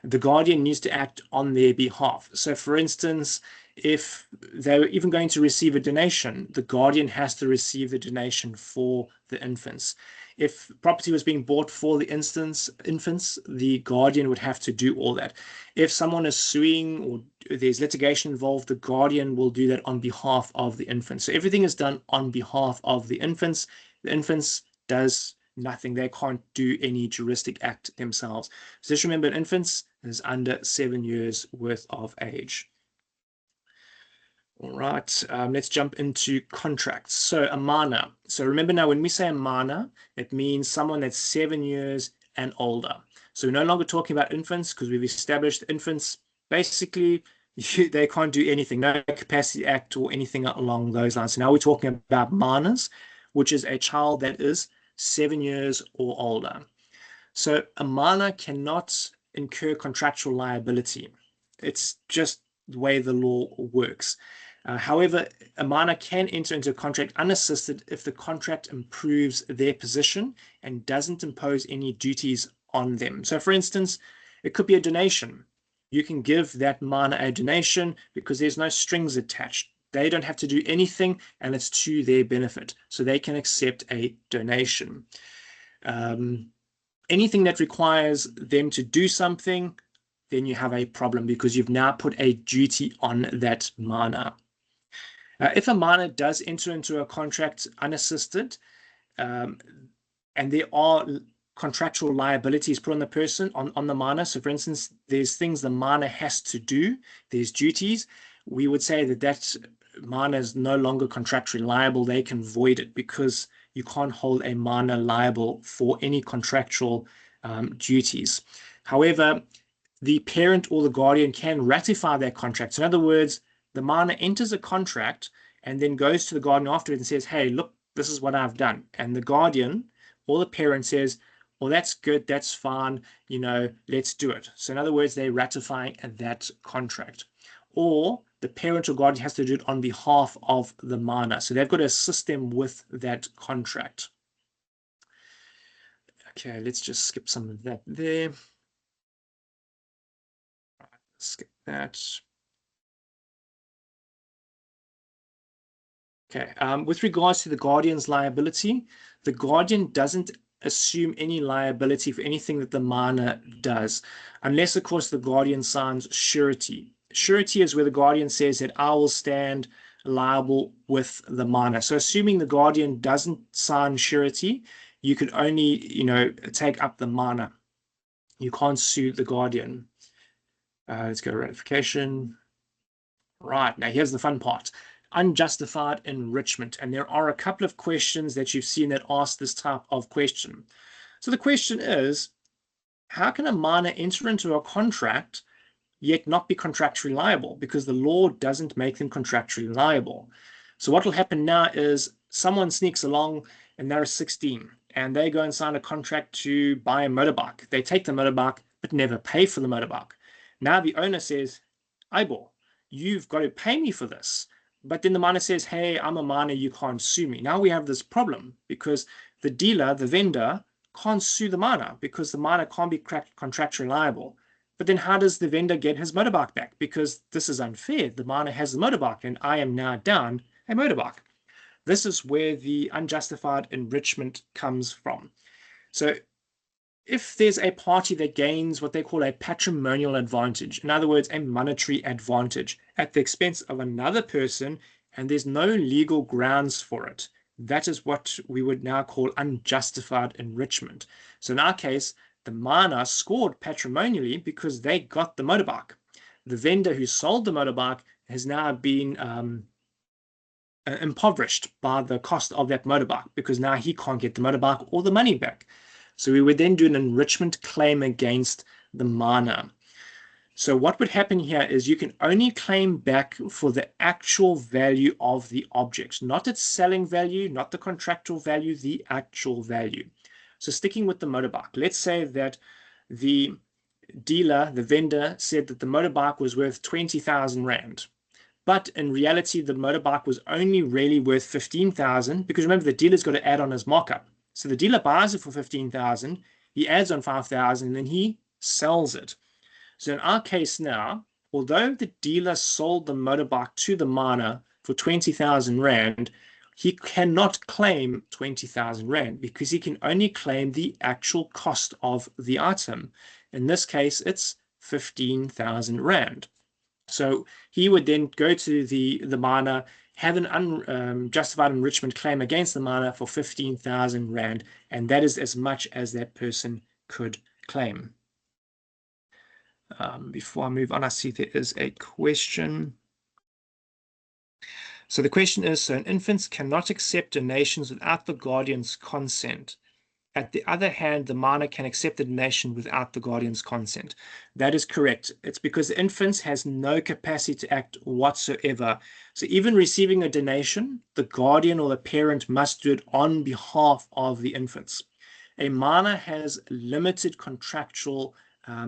The guardian needs to act on their behalf. So for instance, if they're even going to receive a donation, the guardian has to receive the donation for the infants. If property was being bought for the infants, the guardian would have to do all that. If someone is suing or there's litigation involved, the guardian will do that on behalf of the infants. So everything is done on behalf of the infants. The infants does nothing. They can't do any juristic act themselves. So just remember, an infant is under 7 years worth of age. All right, let's jump into contracts. So a minor. So remember now, when we say a minor, it means someone that's 7 years and older. So we're no longer talking about infants because we've established infants, basically, they can't do anything, no capacity act or anything along those lines. So now we're talking about minors, which is a child that is 7 years or older. So a minor cannot incur contractual liability. It's just the way the law works. However, a minor can enter into a contract unassisted if the contract improves their position and doesn't impose any duties on them. So for instance, it could be a donation. You can give that minor a donation because there's no strings attached. They don't have to do anything and it's to their benefit. So they can accept a donation. Anything that requires them to do something, then you have a problem because you've now put a duty on that minor. If a minor does enter into a contract unassisted, and there are contractual liabilities put on the person, on the minor. So for instance, there's things the minor has to do, there's duties. We would say that that minor is no longer contractually liable. They can void it because you can't hold a minor liable for any contractual duties. However, the parent or the guardian can ratify that contract. So in other words, the minor enters a contract and then goes to the guardian afterwards and says, hey, look, this is what I've done. And the guardian or the parent says, well, that's good, that's fine, let's do it. So in other words, they're ratifying that contract. Or the parent or guardian has to do it on behalf of the minor. So they've got to assist them with that contract. Okay, let's just skip some of that there. Skip that. Okay, with regards to the guardian's liability, the guardian doesn't assume any liability for anything that the minor does, unless, of course, the guardian signs surety. Surety is where the guardian says that I will stand liable with the minor. So assuming the guardian doesn't sign surety, you can only, take up the minor. You can't sue the guardian. Let's go to ratification. Right, now here's the fun part. Unjustified enrichment. And there are a couple of questions that you've seen that ask this type of question. So the question is, how can a minor enter into a contract yet not be contractually liable? Because the law doesn't make them contractually liable. So what will happen now is someone sneaks along and they're 16 and they go and sign a contract to buy a motorbike. They take the motorbike but never pay for the motorbike. Now the owner says, Ibor, you've got to pay me for this. But then the minor says, hey, I'm a minor, you can't sue me. Now we have this problem because the dealer, the vendor, can't sue the minor because the minor can't be contractually liable. But then how does the vendor get his motorbike back? Because this is unfair. The minor has the motorbike and I am now down a motorbike. This is where the unjustified enrichment comes from. So if there's a party that gains what they call a patrimonial advantage, in other words, a monetary advantage at the expense of another person, and there's no legal grounds for it, that is what we would now call unjustified enrichment. So in our case, the minor scored patrimonially because they got the motorbike. The vendor who sold the motorbike has now been impoverished by the cost of that motorbike because now he can't get the motorbike or the money back. So we would then do an enrichment claim against the minor. So what would happen here is you can only claim back for the actual value of the object, not its selling value, not the contractual value, the actual value. So sticking with the motorbike, let's say that the dealer, the vendor, said that the motorbike was worth 20,000 Rand. But in reality, the motorbike was only really worth 15,000 because remember, the dealer's got to add on his markup. So the dealer buys it for 15,000, he adds on 5,000, and then he sells it. So in our case now, although the dealer sold the motorbike to the minor for 20,000 Rand, he cannot claim 20,000 Rand because he can only claim the actual cost of the item. In this case, it's 15,000 Rand. So he would then go to the minor, have an unjustified enrichment claim against the minor for 15,000 Rand, and that is as much as that person could claim. Before I move on, I see there is a question. So the question is, so an infant cannot accept donations without the guardian's consent. At the other hand, the minor can accept the donation without the guardian's consent. That is correct. It's because the infant has no capacity to act whatsoever. So even receiving a donation, the guardian or the parent must do it on behalf of the infants. A minor has limited contractual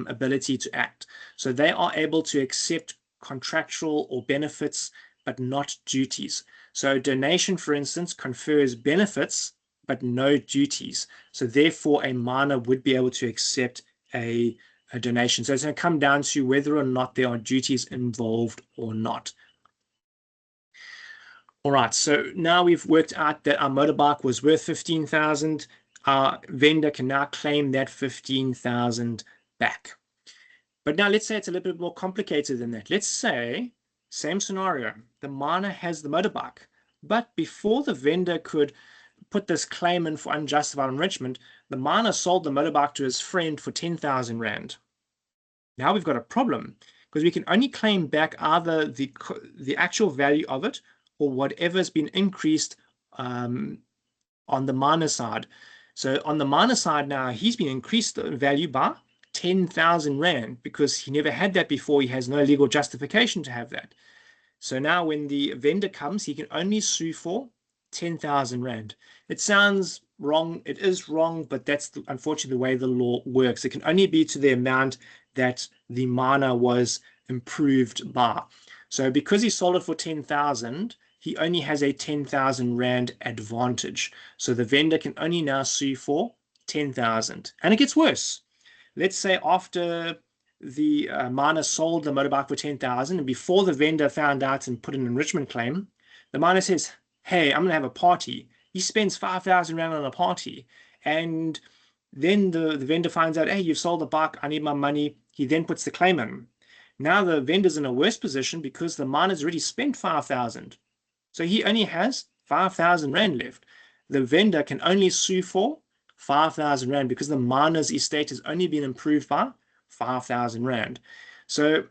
ability to act. So they are able to accept contractual or benefits, but not duties. So a donation, for instance, confers benefits, but no duties. So therefore, a minor would be able to accept a donation. So it's going to come down to whether or not there are duties involved or not. All right, so now we've worked out that our motorbike was worth 15,000. Our vendor can now claim that 15,000 back. But now let's say it's a little bit more complicated than that. Let's say, same scenario, the miner has the motorbike, but before the vendor could put this claim in for unjustified enrichment, the miner sold the motorbike to his friend for 10,000 Rand. Now we've got a problem because we can only claim back either the actual value of it or whatever's been increased on the miner side. So on the miner side now, he's been increased the value by 10,000 Rand because he never had that before. He has no legal justification to have that. So now when the vendor comes, he can only sue for 10,000 Rand. It sounds wrong. It is wrong, but that's unfortunately the way the law works. It can only be to the amount that the miner was improved by. So because he sold it for 10,000, he only has a 10,000 Rand advantage. So the vendor can only now sue for 10,000. And it gets worse. Let's say after the miner sold the motorbike for 10,000 and before the vendor found out and put an enrichment claim, the miner says, hey, I'm going to have a party. He spends 5,000 Rand on a party. And then the vendor finds out, hey, you've sold the bike, I need my money. He then puts the claim in. Now the vendor's in a worse position because the miner's already spent 5,000. So he only has 5,000 Rand left. The vendor can only sue for 5,000 Rand because the miner's estate has only been improved by 5,000 Rand. So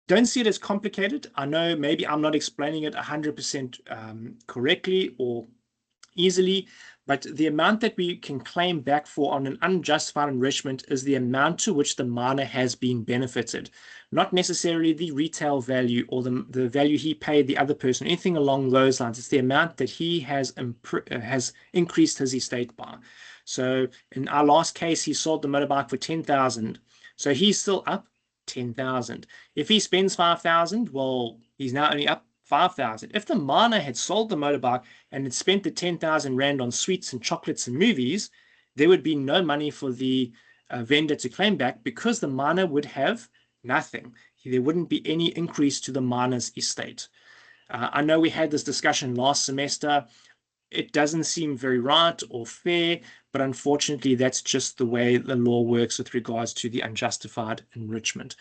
don't see it as complicated. I know maybe I'm not explaining it 100% correctly or easily, but the amount that we can claim back for on an unjustified enrichment is the amount to which the miner has been benefited, not necessarily the retail value or the value he paid the other person, anything along those lines. It's the amount that he has increased his estate by. So in our last case, he sold the motorbike for 10,000. So he's still up 10,000. If he spends 5,000, well, he's now only up 5,000. If the miner had sold the motorbike and had spent the 10,000 Rand on sweets and chocolates and movies, there would be no money for the vendor to claim back because the miner would have nothing. There wouldn't be any increase to the miner's estate. I know we had this discussion last semester. It doesn't seem very right or fair, but unfortunately, that's just the way the law works with regards to the unjustified enrichment.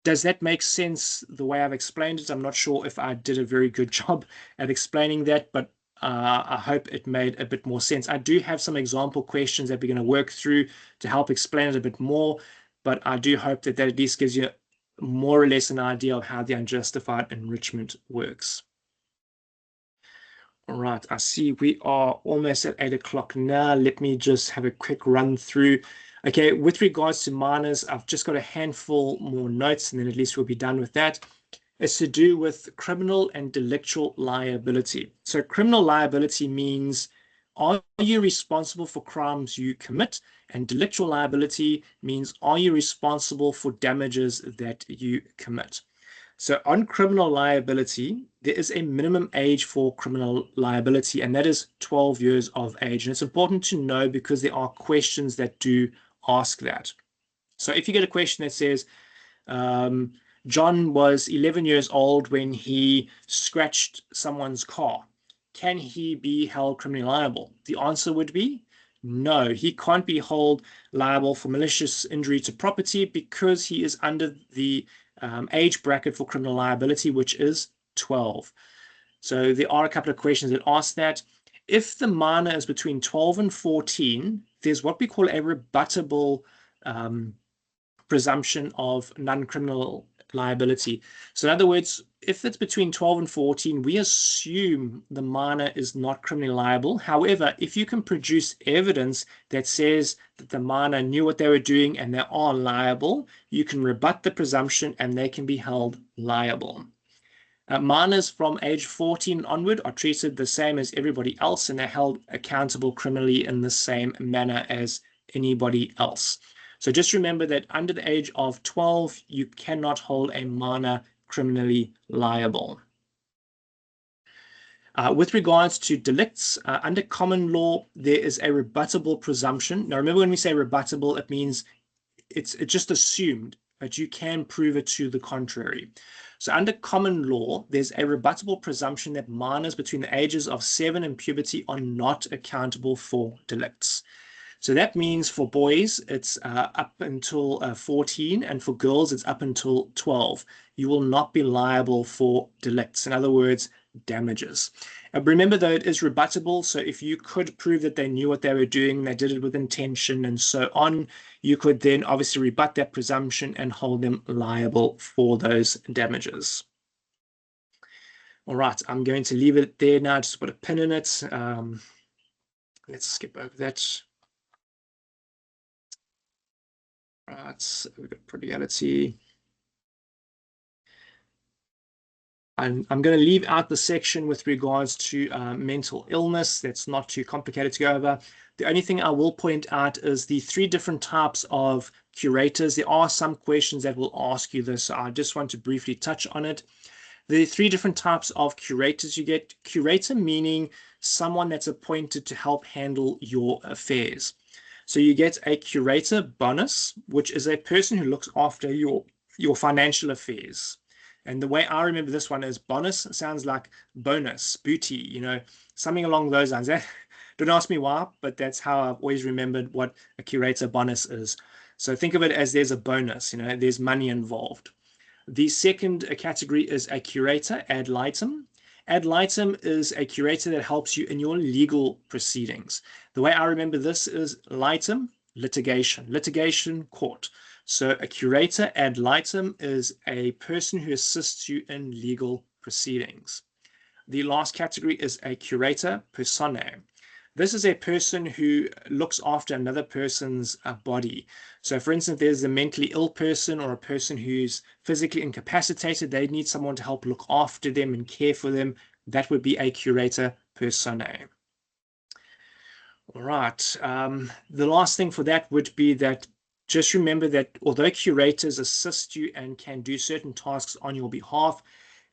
Does that make sense the way I've explained it? I'm not sure if I did a very good job at explaining that, but I hope it made a bit more sense. I do have some example questions that we're going to work through to help explain it a bit more, but I do hope that at least gives you more or less an idea of how the unjustified enrichment works. All right, I see we are almost at 8 o'clock now. Let me just have a quick run through. Okay, with regards to minors, I've just got a handful more notes, and then at least we'll be done with that. It's to do with criminal and delictual liability. So criminal liability means, are you responsible for crimes you commit? And delictual liability means, are you responsible for damages that you commit? So on criminal liability, there is a minimum age for criminal liability, and that is 12 years of age. And it's important to know because there are questions that do ask that. So if you get a question that says, John was 11 years old when he scratched someone's car, can he be held criminally liable? The answer would be no. He can't be held liable for malicious injury to property because he is under the age bracket for criminal liability, which is 12. So there are a couple of questions that ask that. If the minor is between 12 and 14, there's what we call a rebuttable presumption of non-criminal liability. So in other words, if it's between 12 and 14, we assume the minor is not criminally liable. However, if you can produce evidence that says that the minor knew what they were doing and they are liable, you can rebut the presumption and they can be held liable. Minors from age 14 onward are treated the same as everybody else, and they're held accountable criminally in the same manner as anybody else. So just remember that under the age of 12, you cannot hold a minor criminally liable. With regards to delicts, under common law, there is a rebuttable presumption. Now, remember when we say rebuttable, it means it's just assumed, but you can prove it to the contrary. So under common law, there's a rebuttable presumption that minors between the ages of 7 and puberty are not accountable for delicts. So that means for boys, it's up until 14, and for girls, it's up until 12. You will not be liable for delicts. In other words, damages. Remember, though, it is rebuttable. So if you could prove that they knew what they were doing, they did it with intention, and so on, you could then obviously rebut that presumption and hold them liable for those damages. All right, I'm going to leave it there now. Just put a pin in it. Let's skip over that. Right, so we've got prodigality. I'm going to leave out the section with regards to mental illness. That's not too complicated to go over. The only thing I will point out is the 3 different types of curators. There are some questions that will ask you this, so I just want to briefly touch on it. The 3 different types of curators you get. Curator meaning someone that's appointed to help handle your affairs. So you get a curator bonus, which is a person who looks after your financial affairs. And the way I remember this one is bonus sounds like bonus, booty, something along those lines. Don't ask me why, but that's how I've always remembered what a curator bonus is. So think of it as there's a bonus, there's money involved. The second category is a curator ad litem. Ad litem is a curator that helps you in your legal proceedings. The way I remember this is litem, litigation, court. So a curator ad litem is a person who assists you in legal proceedings. The last category is a curator personae. This is a person who looks after another person's body. So for instance, there's a mentally ill person or a person who's physically incapacitated. They need someone to help look after them and care for them. That would be a curator personae. All right. The last thing for that would be that just remember that although curators assist you and can do certain tasks on your behalf,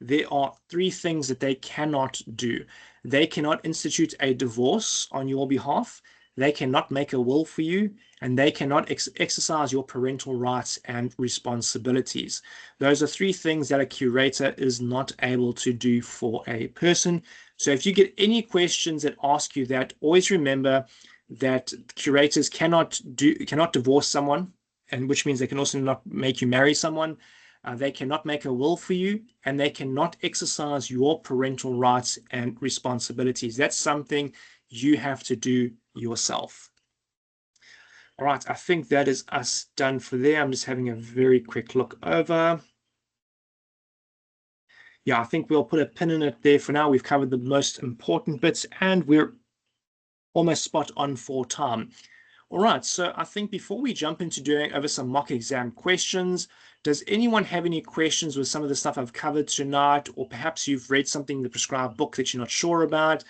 there are 3 things that they cannot do. They cannot institute a divorce on your behalf, they cannot make a will for you, and they cannot exercise your parental rights and responsibilities. Those are 3 things that a curator is not able to do for a person. So if you get any questions that ask you that, always remember that curators cannot divorce someone, and which means they can also not make you marry someone. They cannot make a will for you, and they cannot exercise your parental rights and responsibilities. That's something you have to do yourself. All right, I think that is us done for there. I'm just having a very quick look over. Yeah, I think we'll put a pin in it there for now. We've covered the most important bits, and we're almost spot on for time. All right, so I think before we jump into doing over some mock exam questions, does anyone have any questions with some of the stuff I've covered tonight, or perhaps you've read something in the prescribed book that you're not sure about?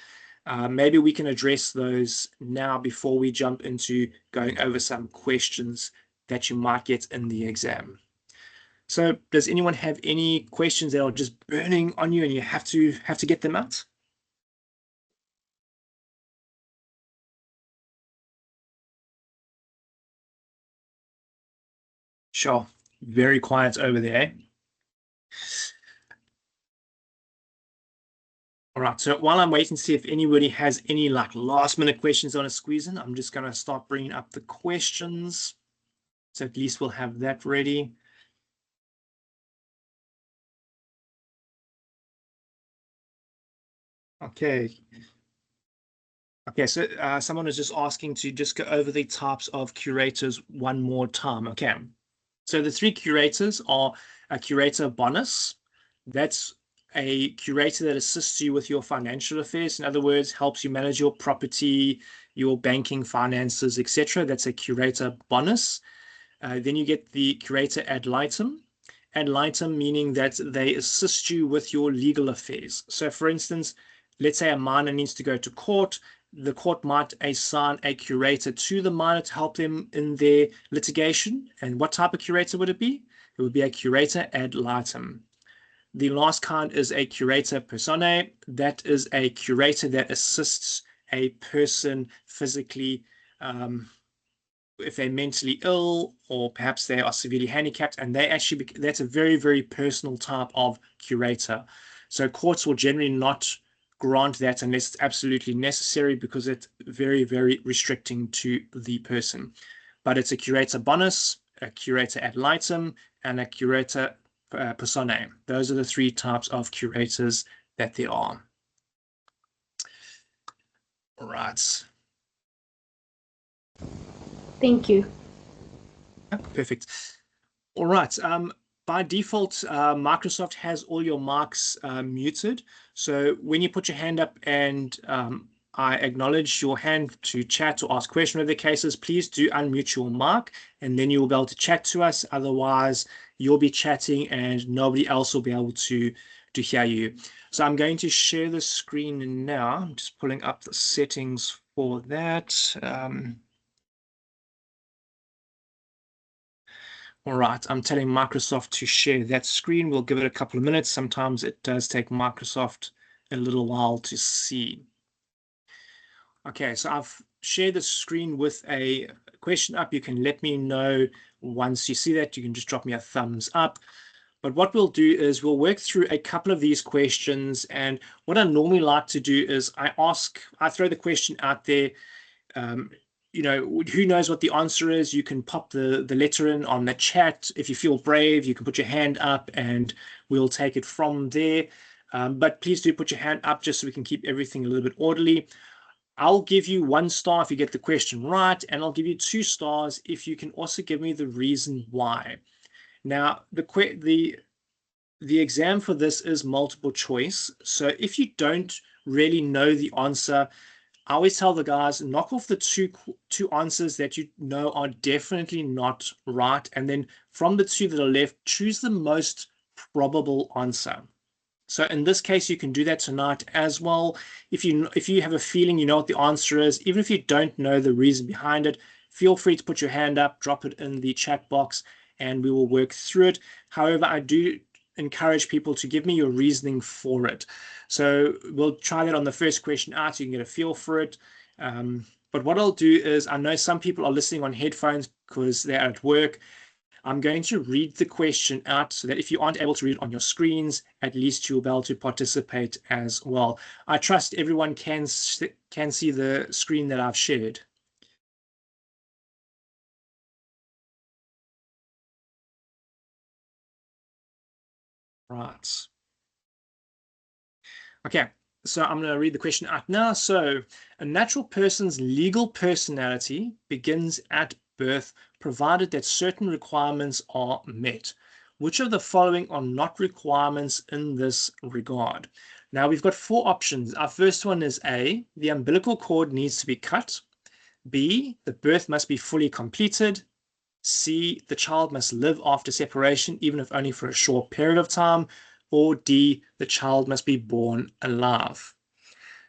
Maybe we can address those now before we jump into going over some questions that you might get in the exam. So does anyone have any questions that are just burning on you and you have to get them out? Sure. Very quiet over there. All right, so while I'm waiting to see if anybody has any last minute questions on a squeeze in, I'm just going to start bringing up the questions. So at least we'll have that ready. Okay. Okay, so someone is just asking to just go over the types of curators one more time. Okay. So the 3 curators are a curator bonus. That's a curator that assists you with your financial affairs. In other words, helps you manage your property, your banking finances, etc. That's a curator bonus. Then you get the curator ad litem. Ad litem meaning that they assist you with your legal affairs. So for instance, let's say a minor needs to go to court. The court might assign a curator to the minor to help them in their litigation. And what type of curator would it be? It would be a curator ad litem. The last kind is a curator personae. That is a curator that assists a person physically, if they're mentally ill or perhaps they are severely handicapped, and that's a very, very personal type of curator. So courts will generally not grant that unless it's absolutely necessary, because it's very, very restricting to the person. But it's a curator bonus, a curator ad litem, and a curator personae. Those are the three types of curators that there are. All right. Thank you. Perfect. All right. By default, Microsoft has all your marks muted. So when you put your hand up and I acknowledge your hand to chat or ask a question, whatever the case is, please do unmute your mic, and then you will be able to chat to us. Otherwise, you'll be chatting and nobody else will be able to hear you. So I'm going to share the screen now. I'm just pulling up the settings for that. All right, I'm telling Microsoft to share that screen. We'll give it a couple of minutes. Sometimes it does take Microsoft a little while to see. Okay, so I've shared the screen with a question up. You can let me know once you see that. You can just drop me a thumbs up. But what we'll do is we'll work through a couple of these questions. And what I normally like to do is I throw the question out there. You know, who knows what the answer is? You can pop the letter in on the chat. If you feel brave, you can put your hand up and we'll take it from there. But please do put your hand up just so we can keep everything a little bit orderly. I'll give you 1 star if you get the question right, and I'll give you 2 stars if you can also give me the reason why. Now, the exam for this is multiple choice. So if you don't really know the answer, I always tell the guys, knock off the two answers that you know are definitely not right. And then from the 2 that are left, choose the most probable answer. So in this case, you can do that tonight as well. If you have a feeling you know what the answer is, even if you don't know the reason behind it, feel free to put your hand up, drop it in the chat box, and we will work through it. However, I do encourage people to give me your reasoning for it. So we'll try that on the first question out. So you can get a feel for it. But what I'll do is, I know some people are listening on headphones because they're at work. I'm going to read the question out so that if you aren't able to read it on your screens, at least you'll be able to participate as well. I trust everyone can see the screen that I've shared. Right. Okay, so I'm going to read the question out now. So, a natural person's legal personality begins at birth, provided that certain requirements are met. Which of the following are not requirements in this regard? Now, we've got 4 options. Our first one is A, the umbilical cord needs to be cut. B, the birth must be fully completed. C, the child must live after separation, even if only for a short period of time. Or D, the child must be born alive.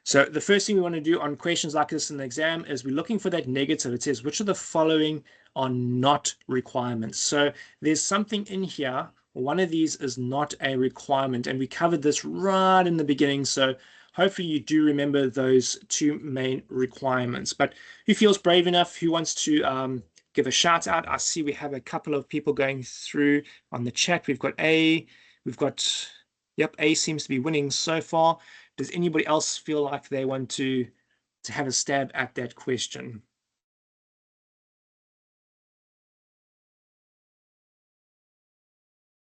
So the first thing we want to do on questions like this in the exam is we're looking for that negative. It says, which of the following are not requirements? So there's something in here. One of these is not a requirement. And we covered this right in the beginning. So hopefully you do remember those 2 main requirements. But who feels brave enough? Who wants to give a shout out? I see we have a couple of people going through on the chat. We've got A. We've got, yep, A seems to be winning so far. Does anybody else feel like they want to have a stab at that question?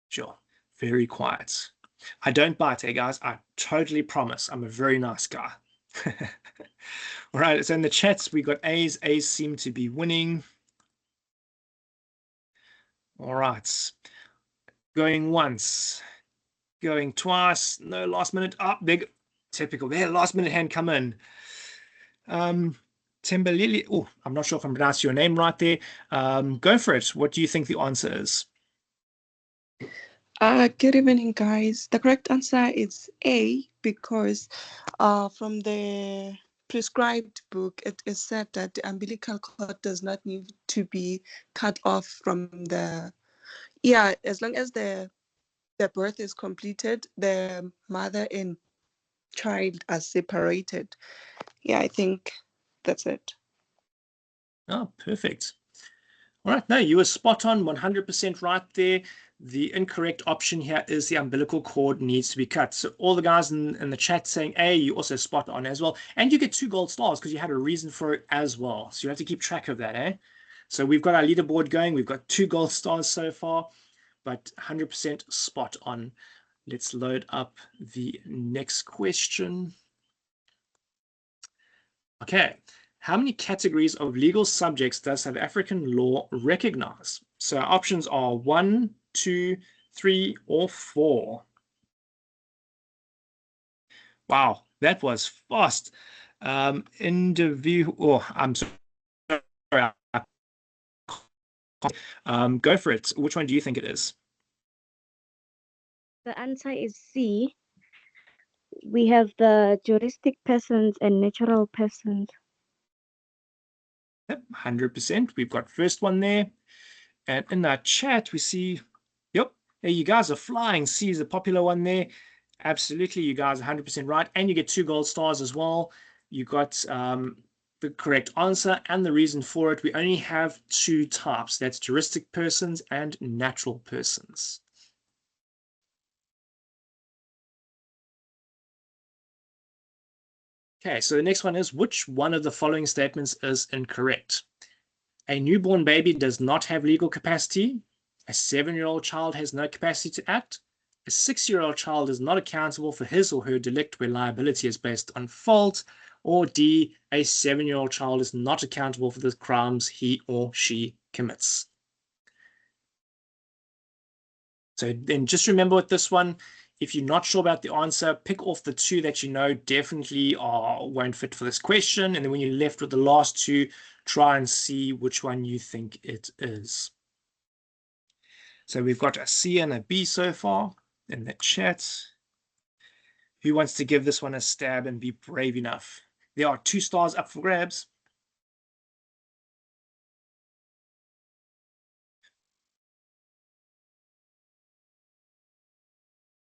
Sure. Very quiet. I don't bite, hey guys. I totally promise. I'm a very nice guy. All right. So in the chats, we got A's. A's seem to be winning. All right. Going once. Going twice. No last minute. Oh, big. Typical. There, last minute hand come in. Timberlily. Oh, I'm not sure if I'm pronouncing your name right there. Go for it. What do you think the answer is? Good evening, guys. The correct answer is A, because from the prescribed book, it is said that the umbilical cord does not need to be cut off from the, as long as the birth is completed, the mother and child are separated. Yeah, I think that's it. Oh, perfect. All right. No, you were spot on, 100% right there. The incorrect option here is the umbilical cord needs to be cut. So all the guys in the chat saying A, you also spot on as well. And you get 2 gold stars because you had a reason for it as well. So you have to keep track of that, eh? So we've got our leaderboard going. We've got 2 gold stars so far, but 100% spot on. Let's load up the next question. Okay. How many categories of legal subjects does South African law recognize? So our options are 1, 2, 3, or 4. Wow, that was fast. Individual. Oh, I'm sorry. Go for it. Which one do you think it is? The answer is C. We have the juristic persons and natural persons. Yep, 100%. We've got first one there. And in that chat, we see, yep, hey, you guys are flying. C is a popular one there. Absolutely, you guys are 100% right. And you get 2 gold stars as well. You got the correct answer and the reason for it. We only have 2 types. That's juristic persons and natural persons. Okay, so the next one is, which one of the following statements is incorrect? A newborn baby does not have legal capacity. A 7-year-old child has no capacity to act. A 6-year-old child is not accountable for his or her delict where liability is based on fault. Or D, a 7-year-old child is not accountable for the crimes he or she commits. So then just remember with this one, if you're not sure about the answer, pick off the 2 that you know definitely won't fit for this question. And then when you're left with the last 2, try and see which one you think it is. So we've got a C and a B so far in the chat. Who wants to give this one a stab and be brave enough? There are 2 stars up for grabs.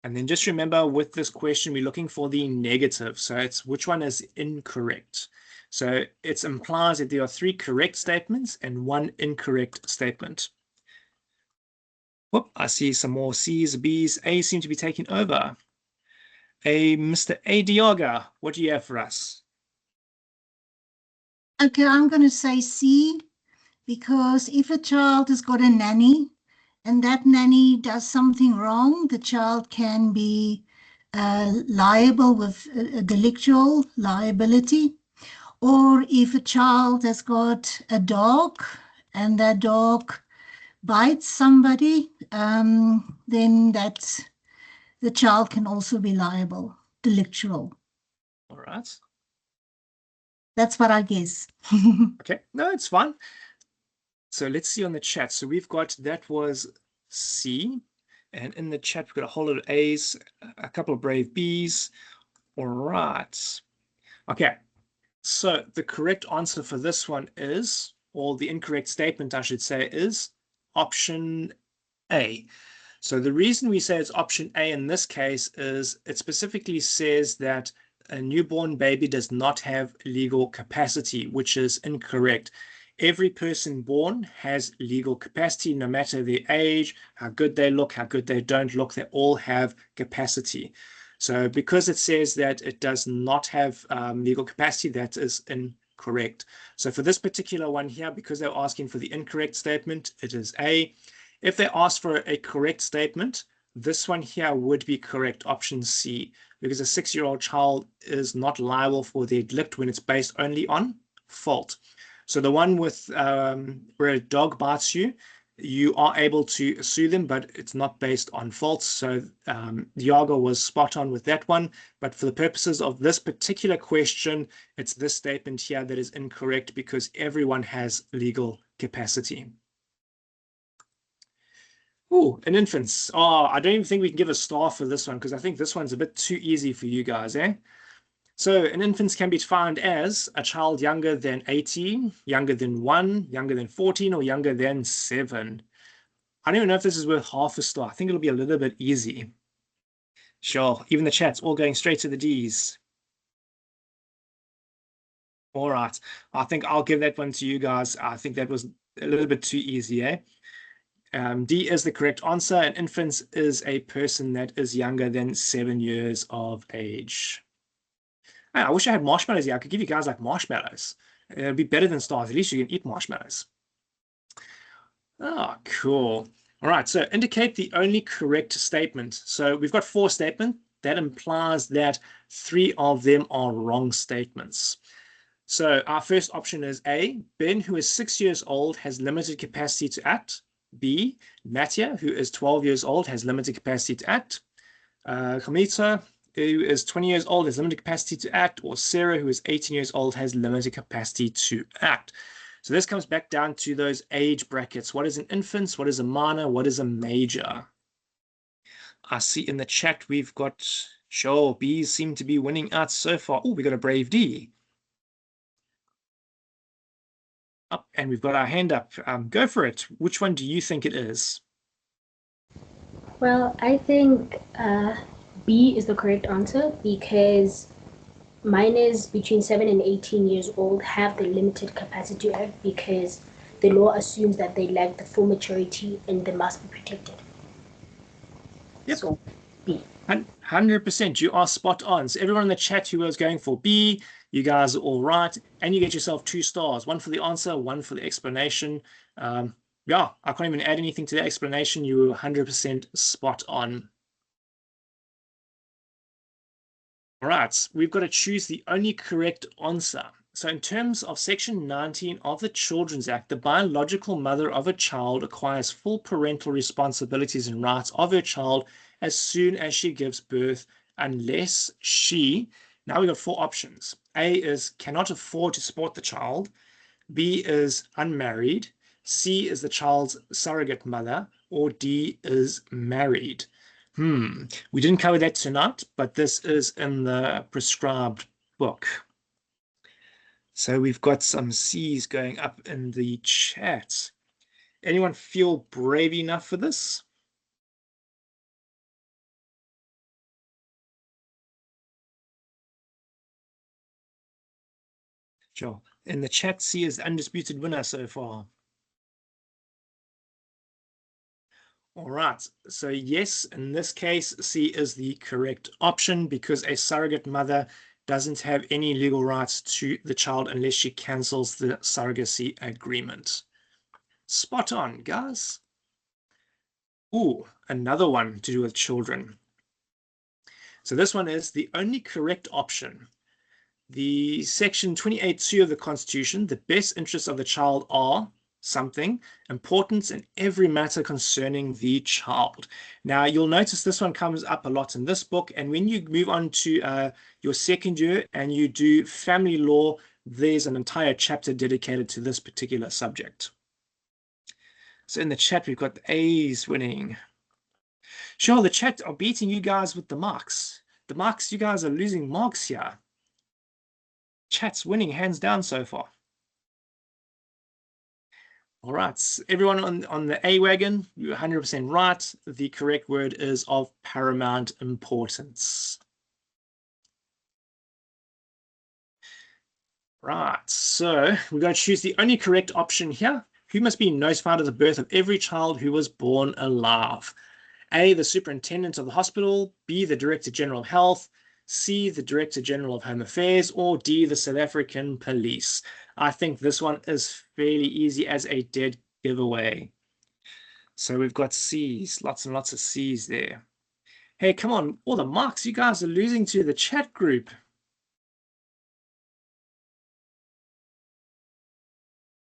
And then just remember with this question, we're looking for the negative. So it's which one is incorrect. So it implies that there are 3 correct statements and 1 incorrect statement. Whoop, I see some more C's, B's, A's seem to be taking over. Mr. A. Diaga, what do you have for us? Okay, I'm going to say C, because if a child has got a nanny and that nanny does something wrong, the child can be liable with a delictual liability. Or if a child has got a dog and that dog bites somebody, then the child can also be liable, delictual. All right. That's what I guess. Okay, no, it's fine. So let's see on the chat. So we've got, that was C. And in the chat, we've got a whole lot of A's, a couple of brave B's. All right. Okay. So the correct answer for this one is, or the incorrect statement, I should say, is option A. So the reason we say it's option A in this case is it specifically says that a newborn baby does not have legal capacity, which is incorrect. Every person born has legal capacity, no matter their age, how good they look, how good they don't look, they all have capacity. So because it says that it does not have legal capacity, that is incorrect. So for this particular one here, because they're asking for the incorrect statement, it is A. If they ask for a correct statement, this one here would be correct, option C, because a 6-year-old child is not liable for their delict when it's based only on fault. So the one with where a dog bites you, you are able to sue them, but it's not based on fault. So Diago was spot on with that one. But for the purposes of this particular question, it's this statement here that is incorrect because everyone has legal capacity. Oh, an infants. Oh, I don't even think we can give a star for this one because I think this one's a bit too easy for you guys, eh? So an infant can be defined as a child younger than 18, younger than 1, younger than 14, or younger than 7. I don't even know if this is worth half a star. I think it'll be a little bit easy. Sure, even the chat's all going straight to the D's. All right, I think I'll give that one to you guys. I think that was a little bit too easy, eh? D is the correct answer. An infant is a person that is younger than 7 years of age. Hey, I wish I had marshmallows here. I could give you guys like marshmallows. It'd be better than stars. At least you can eat marshmallows. Oh, cool. All right, so indicate the only correct statement. So we've got 4 statements. That implies that 3 of them are wrong statements. So our first option is A, Ben, who is 6 years old, has limited capacity to act. B, Natia, who is 12 years old, has limited capacity to act. Kamita, who is 20 years old, has limited capacity to act. Or Sarah, who is 18 years old, has limited capacity to act. So this comes back down to those age brackets. What is an infant? What is a minor? What is a major? I see in the chat we've got, sure, B's seem to be winning out so far. Oh, we got a brave D. Up, and we've got our hand up. Go for it. Which one do you think it is? Well, I think B is the correct answer because minors between 7 and 18 years old have the limited capacity to act because the law assumes that they lack the full maturity and they must be protected. Yep. So, B. 100%. You are spot on. So everyone in the chat who was going for B, you guys are all right. And you get yourself 2 stars. 1 for the answer, 1 for the explanation. Yeah, I can't even add anything to the explanation. You were 100% spot on. All right, we've got to choose the only correct answer. So in terms of Section 19 of the Children's Act, the biological mother of a child acquires full parental responsibilities and rights of her child as soon as she gives birth, unless she, now we've got 4 options. A is cannot afford to support the child. B is unmarried. C is the child's surrogate mother. Or D is married. We didn't cover that tonight, but this is in the prescribed book. So we've got some C's going up in the chat. Anyone feel brave enough for this? Sure. In the chat, C is the undisputed winner so far. All right, so yes, in this case, C is the correct option because a surrogate mother doesn't have any legal rights to the child unless she cancels the surrogacy agreement. Spot on, guys. Ooh, another one to do with children. So this one is the only correct option. The Section 28(2) of the Constitution, the best interests of the child are something, importance in every matter concerning the child. Now, you'll notice this one comes up a lot in this book, and when you move on to your second year and you do family law, there's an entire chapter dedicated to this particular subject. So in the chat, we've got the A's winning. Sure, the chat are beating you guys with the marks. The marks, you guys are losing marks here. Chat's winning hands down so far. All right, everyone on the A wagon, you're 100% right. The correct word is of paramount importance. Right, so we're going to choose the only correct option here. Who must be notified of the birth of every child who was born alive? A, the superintendent of the hospital. B, the director general of health. C, the director general of home affairs. Or D, the South African police. I think this one is fairly easy as a dead giveaway. So we've got C's, lots and lots of C's there. Hey, come on, all the marks, you guys are losing to the chat group.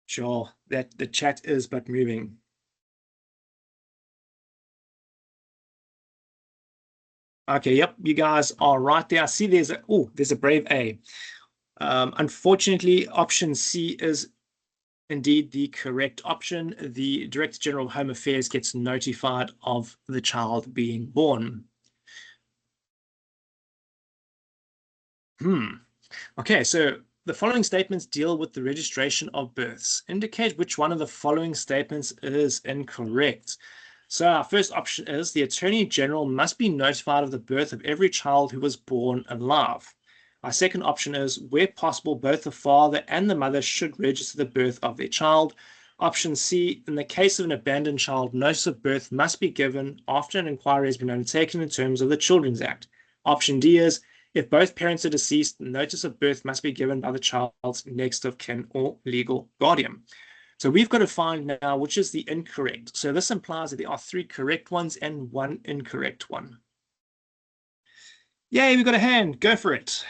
Sure, that the chat is but moving. Okay, yep, you guys are right there. I see there's a brave A. Unfortunately, option C is indeed the correct option. The Director General of Home Affairs gets notified of the child being born. Okay, so the following statements deal with the registration of births. Indicate which one of the following statements is incorrect. So our first option is the Attorney General must be notified of the birth of every child who was born alive. Our second option is, where possible, both the father and the mother should register the birth of their child. Option C, in the case of an abandoned child, notice of birth must be given after an inquiry has been undertaken in terms of the Children's Act. Option D is, if both parents are deceased, notice of birth must be given by the child's next of kin or legal guardian. So we've got to find now which is the incorrect. So this implies that there are 3 correct ones and 1 incorrect one. Yay, we've got a hand. Go for it.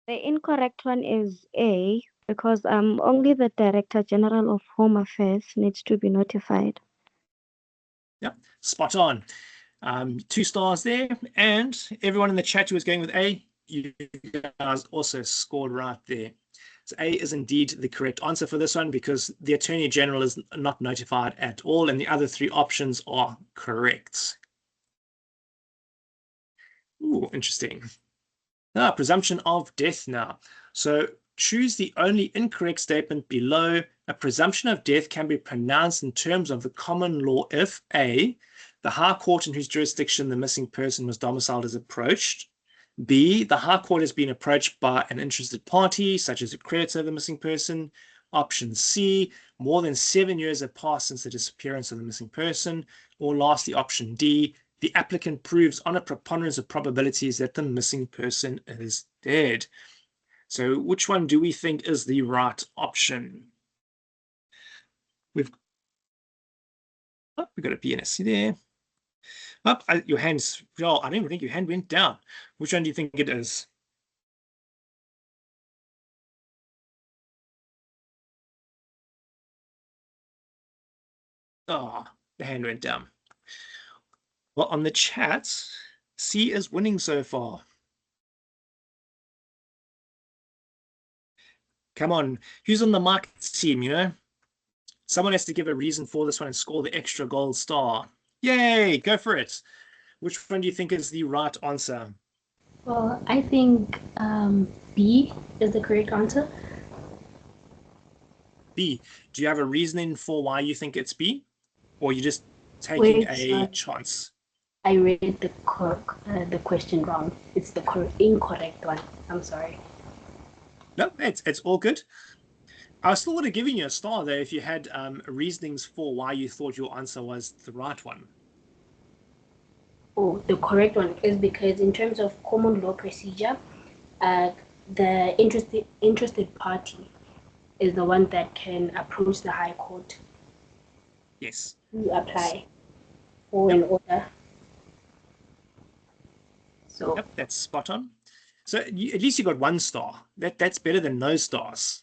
The incorrect one is A, because only the Director General of Home Affairs needs to be notified. Yep, spot on. 2 stars there, and everyone in the chat who was going with A, you guys also scored right there. So A is indeed the correct answer for this one because the Attorney General is not notified at all, and the other 3 options are correct. Ooh, interesting. Now, presumption of death now. So choose the only incorrect statement below. A presumption of death can be pronounced in terms of the common law if A, the High Court in whose jurisdiction the missing person was domiciled is approached. B, the High Court has been approached by an interested party, such as a creditor of the missing person. Option C, more than 7 years have passed since the disappearance of the missing person. Or lastly, option D, the applicant proves on a preponderance of probabilities that the missing person is dead. So which one do we think is the right option? We've got a PNSC there. Your hand's, well, I don't even think your hand went down. Which one do you think it is? Oh, the hand went down. Well, on the chat, C is winning so far. Come on, who's on the markets team, you know? Someone has to give a reason for this one and score the extra gold star. Yay, go for it. Which one do you think is the right answer? Well, I think B is the correct answer. B. Do you have a reasoning for why you think it's B? Or are you just taking a chance? I read the question wrong. It's the incorrect one. I'm sorry. No, it's all good. I still would have given you a star there if you had reasonings for why you thought your answer was the right one. Oh, the correct one is because in terms of common law procedure, the interested party is the one that can approach the High Court. Yes. To apply for an order. So yep, that's spot on. So at least you got 1 star. That's better than no stars.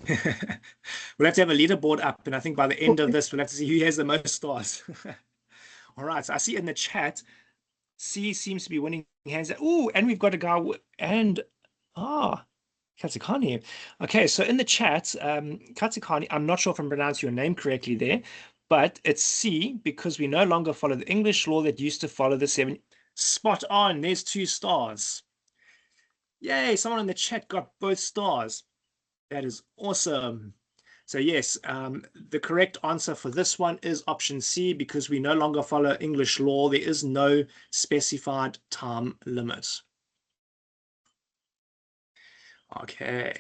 yeah. We'll have to have a leaderboard up, and I think by the end of this, we'll have to see who has the most stars. All right, so I see in the chat, C seems to be winning hands. Oh, and we've got a guy and Katsikani. Okay, so in the chat, Katsikani, I'm not sure if I'm pronouncing your name correctly there, but it's C because we no longer follow the English law that used to follow the 7. Spot on, there's 2 stars. Yay, someone in the chat got both stars. That is awesome. So yes, the correct answer for this one is option C because we no longer follow English law. There is no specified time limit. Okay.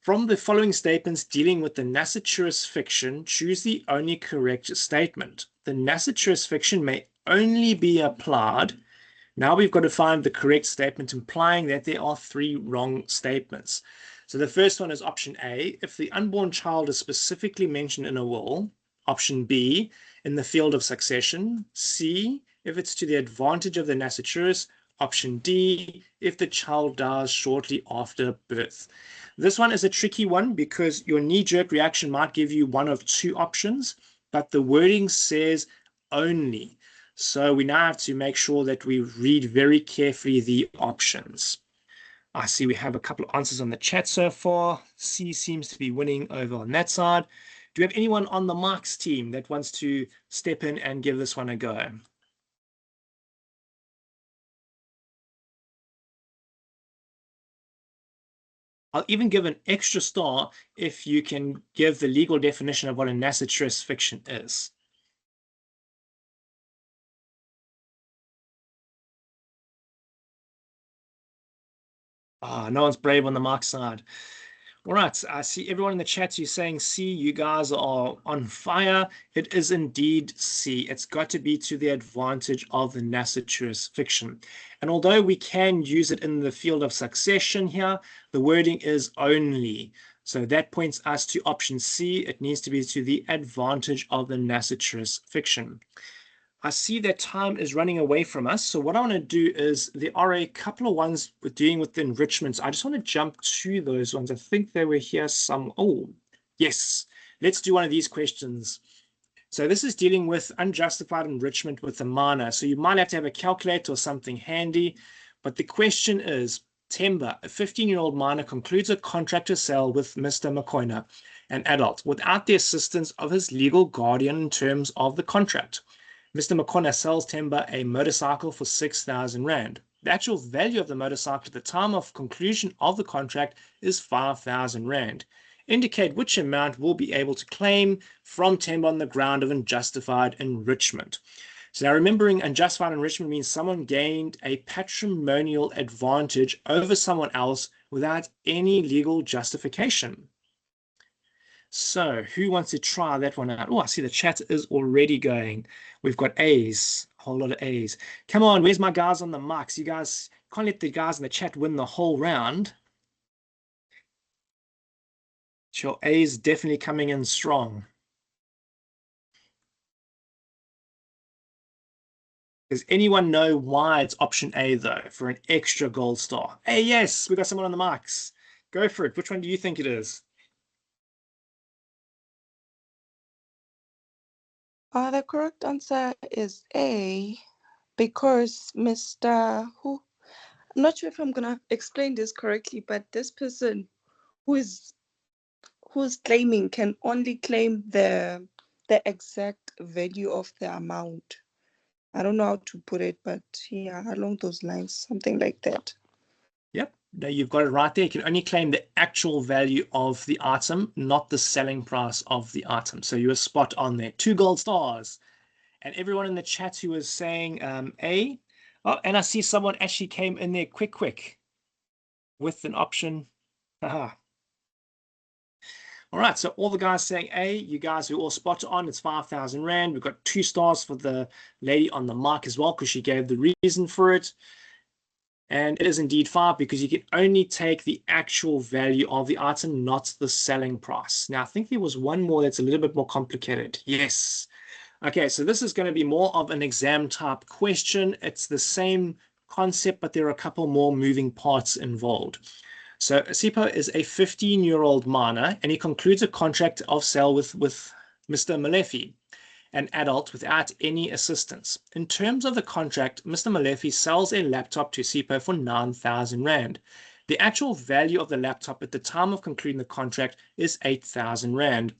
From the following statements dealing with the Nassaturus fiction, choose the only correct statement. The Nassaturus fiction may only be applied. Now we've got to find the correct statement implying that there are 3 wrong statements. So the first one is option A, if the unborn child is specifically mentioned in a will. Option B, in the field of succession. C, if it's to the advantage of the Nassaturus. Option D, if the child dies shortly after birth. This one is a tricky one because your knee-jerk reaction might give you one of 2 options, but the wording says only. So we now have to make sure that we read very carefully the options. I see we have a couple of answers on the chat so far. C seems to be winning over on that side. Do we have anyone on the marks team that wants to step in and give this one a go? I'll even give an extra star if you can give the legal definition of what a Nassaturus fiction is. No one's brave on the mark side. All right, I see everyone in the chat, you're saying C. You guys are on fire. It is indeed C. It's got to be to the advantage of the nasciturus fiction. And although we can use it in the field of succession here, the wording is only. So that points us to option C. It needs to be to the advantage of the nasciturus fiction. I see that time is running away from us. So what I want to do is there are a couple of ones we're doing with the enrichments. I just want to jump to those ones. I think they were here some. Oh, yes. Let's do one of these questions. So this is dealing with unjustified enrichment with a minor. So you might have to have a calculator or something handy. But the question is, Temba, a 15-year-old minor, concludes a contract to sell with Mr. McCoyner, an adult, without the assistance of his legal guardian in terms of the contract. Mr. McConnor sells Temba a motorcycle for 6,000 Rand. The actual value of the motorcycle at the time of conclusion of the contract is 5,000 Rand. Indicate which amount will be able to claim from Temba on the ground of unjustified enrichment. So now remembering unjustified enrichment means someone gained a patrimonial advantage over someone else without any legal justification. So who wants to try that one out? Oh, I see the chat is already going. We've got A's, a whole lot of A's. Come on, where's my guys on the mics? You guys can't let the guys in the chat win the whole round. Sure, A's definitely coming in strong. Does anyone know why it's option A, though, for an extra gold star? Hey, yes, we got someone on the mics. Go for it. Which one do you think it is? The correct answer is A, because Mr. Who, I'm not sure if I'm gonna explain this correctly, but this person who's claiming can only claim the exact value of the amount. I don't know how to put it, but yeah, along those lines, something like that. Yep, no, you've got it right there. You can only claim the actual value of the item, not the selling price of the item. So you were spot on there. 2 gold stars. And everyone in the chat who was saying A. Oh, and I see someone actually came in there quick with an option. Haha. All right, so all the guys saying A, you guys are all spot on. It's 5,000 Rand. We've got 2 stars for the lady on the mic as well because she gave the reason for it. And it is indeed 5 because you can only take the actual value of the item, not the selling price. Now, I think there was one more that's a little bit more complicated. Yes. Okay, so this is going to be more of an exam type question. It's the same concept, but there are a couple more moving parts involved. So Sipho is a 15-year-old minor, and he concludes a contract of sale with Mr. Malefi, an adult, without any assistance. In terms of the contract, Mr. Malefi sells a laptop to Sipho for 9,000 Rand. The actual value of the laptop at the time of concluding the contract is 8,000 Rand.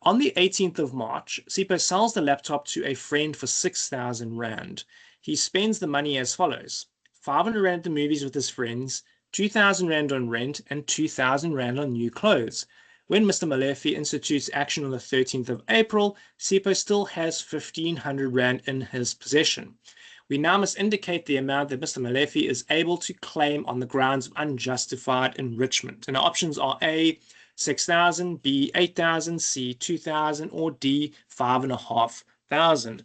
On the 18th of March, Sipho sells the laptop to a friend for 6,000 Rand. He spends the money as follows: 500 Rand at the movies with his friends, 2,000 Rand on rent, and 2,000 Rand on new clothes. When Mr. Malefi institutes action on the 13th of April, Sipho still has 1,500 Rand in his possession. We now must indicate the amount that Mr. Malefi is able to claim on the grounds of unjustified enrichment. And our options are A, 6,000, B, 8,000, C, 2,000, or D, 5,500.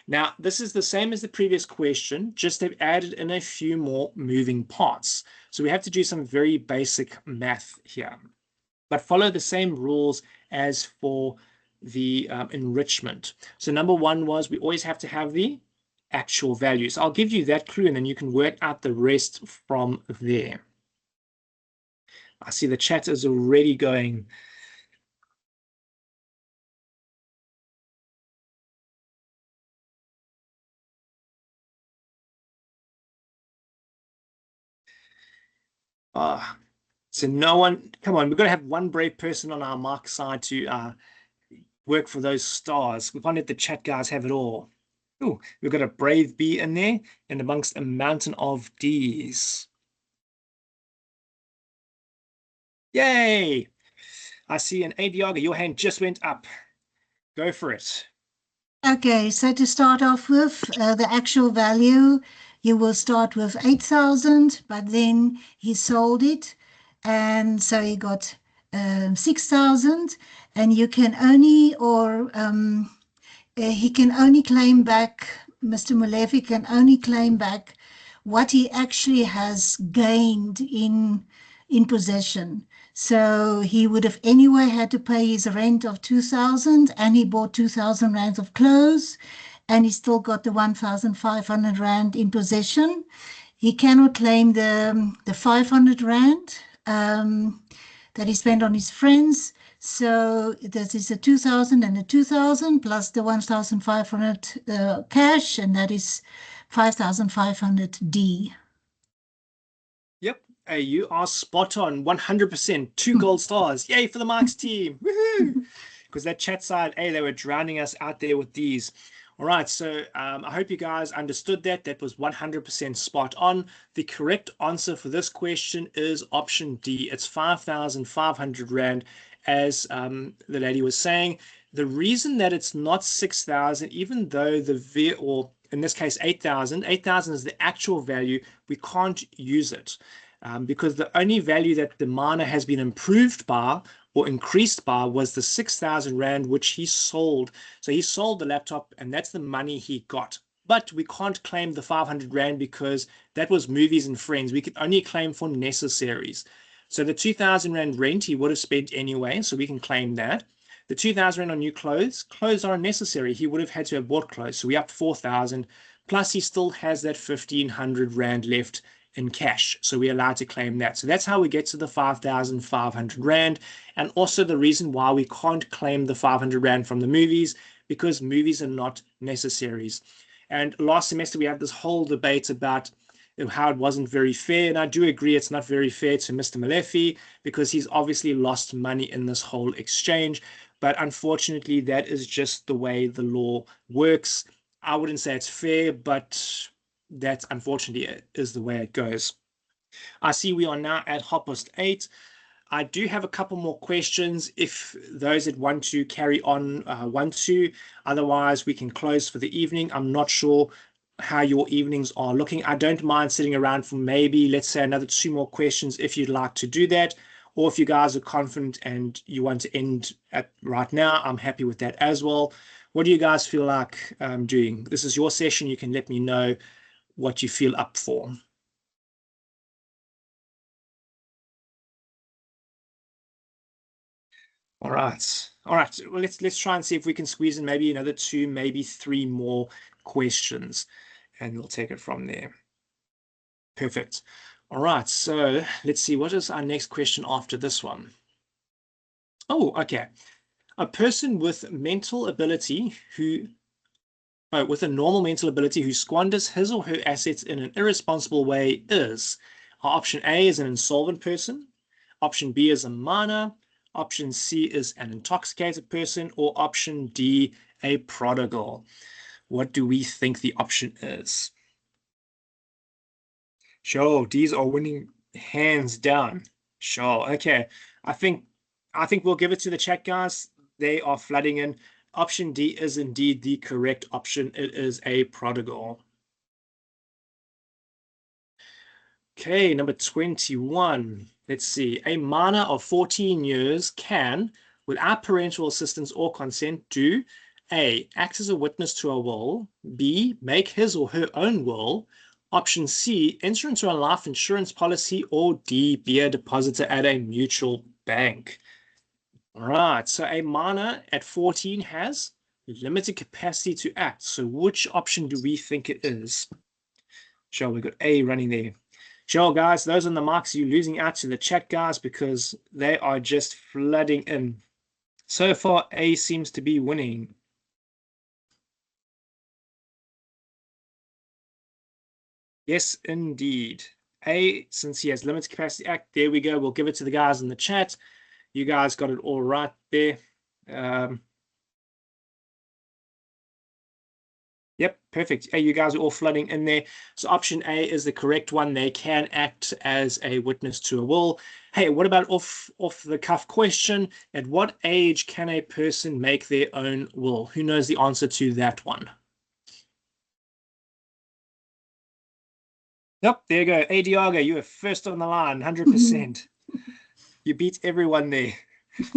Now, this is the same as the previous question, just they've added in a few more moving parts. So we have to do some very basic math here, but follow the same rules as for the enrichment. So number 1 was we always have to have the actual value. So I'll give you that clue, and then you can work out the rest from there. I see the chat is already going. So no one, come on, we've got to have one brave person on our mark side to work for those stars. We can't let the chat guys have it all. Ooh, we've got a brave B in there and amongst a mountain of D's. Yay! I see an A. Diaga, your hand just went up. Go for it. Okay, so to start off with, the actual value, he will start with 8,000, but then he sold it, and so he got 6,000, and you can only, he can only claim back, Mr. Molefe can only claim back what he actually has gained in possession. So he would have anyway had to pay his rent of 2,000, and he bought 2,000 rand of clothes, and he still got the 1,500 rand in possession. He cannot claim the 500 rand that he spent on his friends. So that is a 2,000 and a 2,000 plus the 1,500 cash, and that is 5,500 D. Yep, you are spot on, 100%. 2 gold stars. Yay for the Marks team. Woohoo! Because that chat side, they were drowning us out there with these. All right, so I hope you guys understood that. That was 100% spot on. The correct answer for this question is option D. It's 5,500 Rand, as the lady was saying. The reason that it's not 6,000, even though or in this case 8,000 is the actual value, we can't use it because the only value that the miner has been improved by or increased by was the 6,000 Rand, which he sold. So he sold the laptop, and that's the money he got. But we can't claim the 500 Rand because that was movies and friends. We could only claim for necessaries. So the 2,000 Rand rent he would have spent anyway, so we can claim that. The 2,000 Rand on new clothes are necessary. He would have had to have bought clothes. So we up 4,000. Plus he still has that 1,500 Rand left in cash. So we're allowed to claim that. So that's how we get to the 5,500 Rand. And also the reason why we can't claim the 500 Rand from the movies, because movies are not necessaries. And last semester we had this whole debate about how it wasn't very fair. And I do agree it's not very fair to Mr. Molefe because he's obviously lost money in this whole exchange. But unfortunately, that is just the way the law works. I wouldn't say it's fair, but that unfortunately is the way it goes. I see we are now at 8:30. I do have a couple more questions if those that want to carry on want to. Otherwise, we can close for the evening. I'm not sure how your evenings are looking. I don't mind sitting around for maybe, let's say, another 2 more questions if you'd like to do that. Or if you guys are confident and you want to end at right now, I'm happy with that as well. What do you guys feel like doing? This is your session. You can let me know what you feel up for. All right. Well, let's try and see if we can squeeze in maybe another 2, maybe 3 more questions, and we'll take it from there. Perfect. All right. So let's see, what is our next question after this one? Oh, okay. A person with a normal mental ability who squanders his or her assets in an irresponsible way is option A is an insolvent person, option B is a minor, option C is an intoxicated person, or option D, a prodigal. What do we think the option is? Sure, D's are winning hands down. Sure, okay. I think we'll give it to the chat, guys. They are flooding in. Option D is indeed the correct option. It is a prodigal. Okay, number 21. Let's see. A minor of 14 years can, without parental assistance or consent, do A, act as a witness to a will, B, make his or her own will, option C, enter into a life insurance policy, or D, be a depositor at a mutual bank. All right, so a minor at 14 has limited capacity to act. So which option do we think it is? Sure, we got A running there. Sure, guys, those on the marks, you're losing out to the chat, guys, because they are just flooding in. So far, A seems to be winning. Yes, indeed. A, since he has limited capacity to act, there we go. We'll give it to the guys in the chat. You guys got it all right there. Yep, perfect. Hey, you guys are all flooding in there. So option A is the correct one. They can act as a witness to a will. Hey, what about off the cuff question? At what age can a person make their own will? Who knows the answer to that one? Yep, there you go. Hey, Diago, you were first on the line, 100%. You beat everyone there.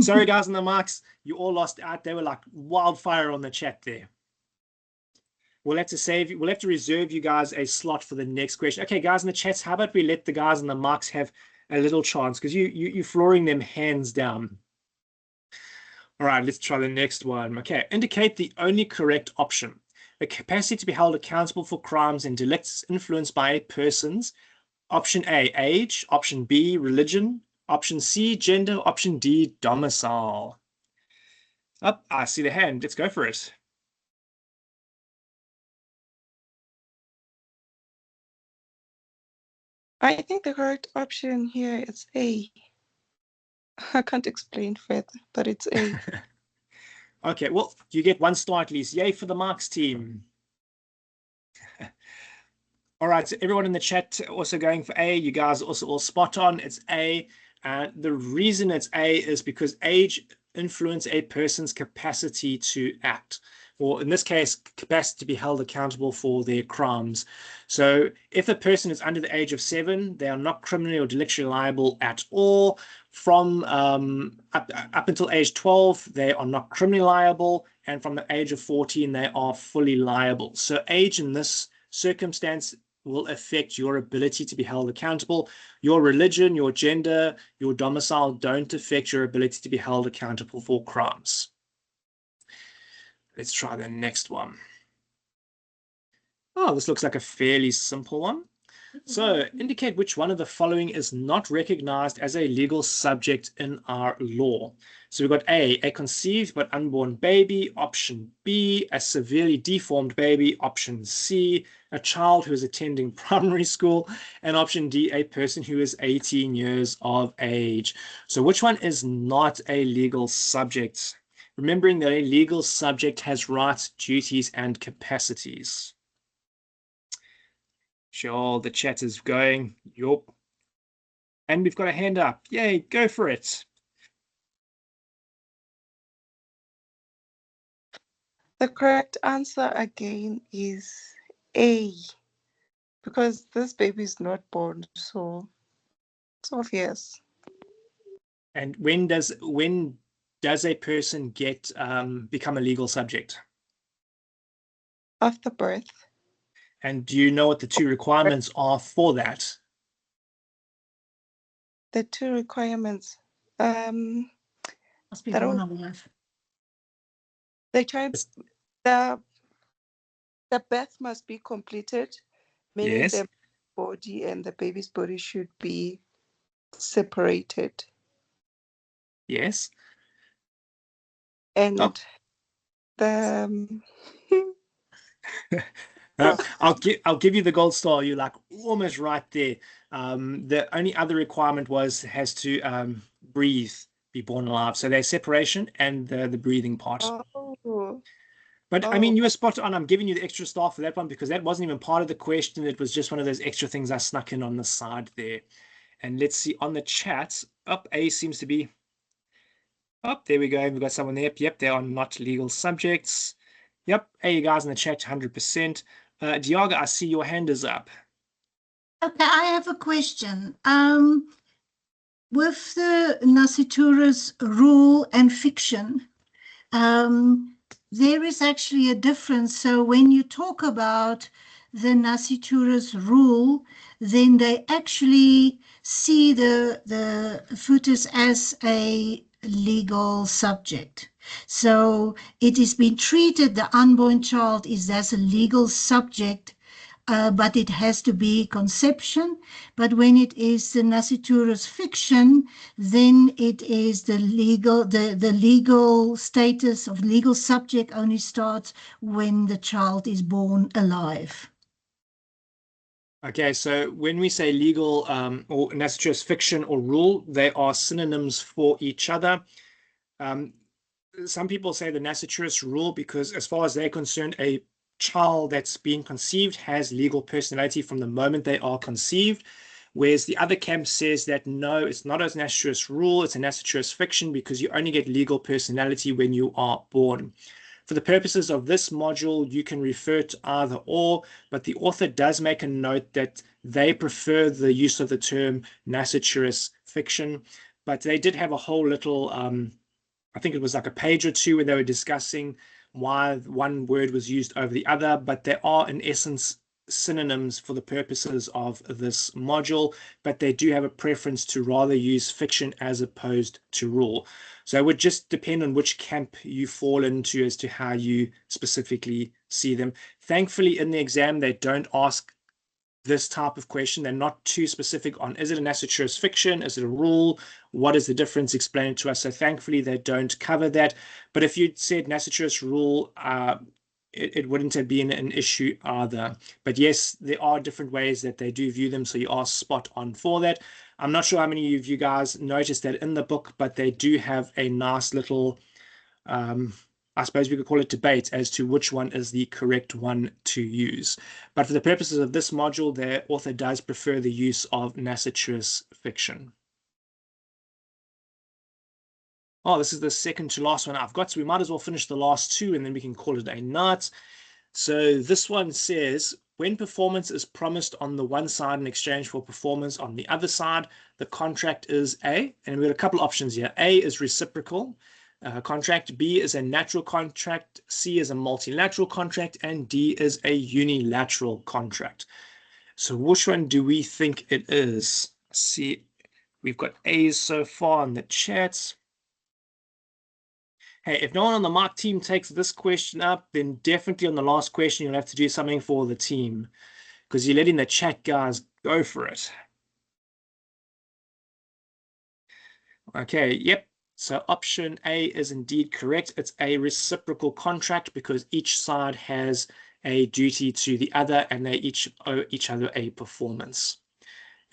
Sorry, guys, on the marks. You all lost out. They were like wildfire on the chat there. We'll have to reserve you guys a slot for the next question. Okay, guys in the chats, how about we let the guys on the marks have a little chance, because you're flooring them hands down. All right, let's try the next one. Okay, indicate the only correct option. A capacity to be held accountable for crimes and delicts influenced by a person's option A, age, option B, religion, option C, gender, option D, domicile. Up, I see the hand. Let's go for it. I think the correct option here is A. I can't explain further, but it's A. Okay, well, you get 1 star at least. Yay for the marks team. All right, so everyone in the chat also going for A. You guys are also all spot on. It's A. The reason it's A is because age influence a person's capacity to act, or in this case, capacity to be held accountable for their crimes. So if a person is under the age of 7, they are not criminally or delictually liable at all. From up until age 12, they are not criminally liable. And from the age of 14, they are fully liable. So age in this circumstance will affect your ability to be held accountable. Your religion, your gender, your domicile don't affect your ability to be held accountable for crimes. Let's try the next one. Oh, this looks like a fairly simple one. So, indicate which one of the following is not recognized as a legal subject in our law. So we've got A conceived but unborn baby, option B, a severely deformed baby, option C, a child who is attending primary school, and option D, a person who is 18 years of age. So which one is not a legal subject? Remembering that a legal subject has rights, duties, and capacities. Sure, the chat is going. Yup. And we've got a hand up. Yay, go for it. The correct answer again is A, because this baby is not born, so it's obvious. And when does a person get become a legal subject? After birth. And do you know what the 2 requirements are for that? The 2 requirements. Must be born alive. The child, the birth must be completed, meaning Yes. the body and the baby's body should be separated. Yes. And Oh. the I'll give you the gold star. You're like almost right there. The only other requirement has to breathe, be born alive. So there's separation and the breathing part. Oh. But I mean, you were spot on. I'm giving you the extra star for that one because that wasn't even part of the question. It was just one of those extra things I snuck in on the side there. And let's see on the chat. Up, A seems to be up. There we go. We've got someone there. Yep, they are not legal subjects. Yep. Hey, you guys in the chat, 100%. Diago, I see your hand is up. Okay, I have a question. With the Nasitura's rule and fiction, there is actually a difference. So when you talk about the Nasitura's rule, then they actually see the fetus as a legal subject. So it is being treated, the unborn child is as a legal subject, but it has to be conception. But when it is the Nasitura's fiction, then it is the legal status of legal subject only starts when the child is born alive. Okay, so when we say legal or Nasitura's fiction or rule, they are synonyms for each other. Some people say the Nasitura's rule because as far as they're concerned, a child that's been conceived has legal personality from the moment they are conceived, whereas the other camp says that no, it's not a Nasitura's rule, it's a Nasitura's fiction because you only get legal personality when you are born. For the purposes of this module, you can refer to either or, but the author does make a note that they prefer the use of the term naturist fiction, but they did have a whole little, I think it was like a page or two where they were discussing why one word was used over the other, but they are in essence synonyms for the purposes of this module, but they do have a preference to rather use fiction as opposed to rule. So it would just depend on which camp you fall into as to how you specifically see them. Thankfully, in the exam, they don't ask this type of question. They're not too specific on, is it a naturist fiction? Is it a rule? What is the difference? Explain it to us. So thankfully, they don't cover that. But if you'd said naturist rule, it wouldn't have been an issue either. But yes, there are different ways that they do view them, so you are spot on for that. I'm not sure how many of you guys noticed that in the book, but they do have a nice little, I suppose we could call it debate as to which one is the correct one to use. But for the purposes of this module, the author does prefer the use of naturist fiction. Oh, this is the second to last one I've got, so we might as well finish the last two and then we can call it a night. So this one says, when performance is promised on the one side in exchange for performance on the other side, the contract is A, and we've got a couple options here. A is reciprocal contract, B is a natural contract, C is a multilateral contract, and D is a unilateral contract. So which one do we think it is? See, we've got A's so far in the chats. Hey, if no one on the mock team takes this question up, then definitely on the last question, you'll have to do something for the team because you're letting the chat guys go for it. Okay, yep. So option A is indeed correct. It's a reciprocal contract because each side has a duty to the other and they each owe each other a performance.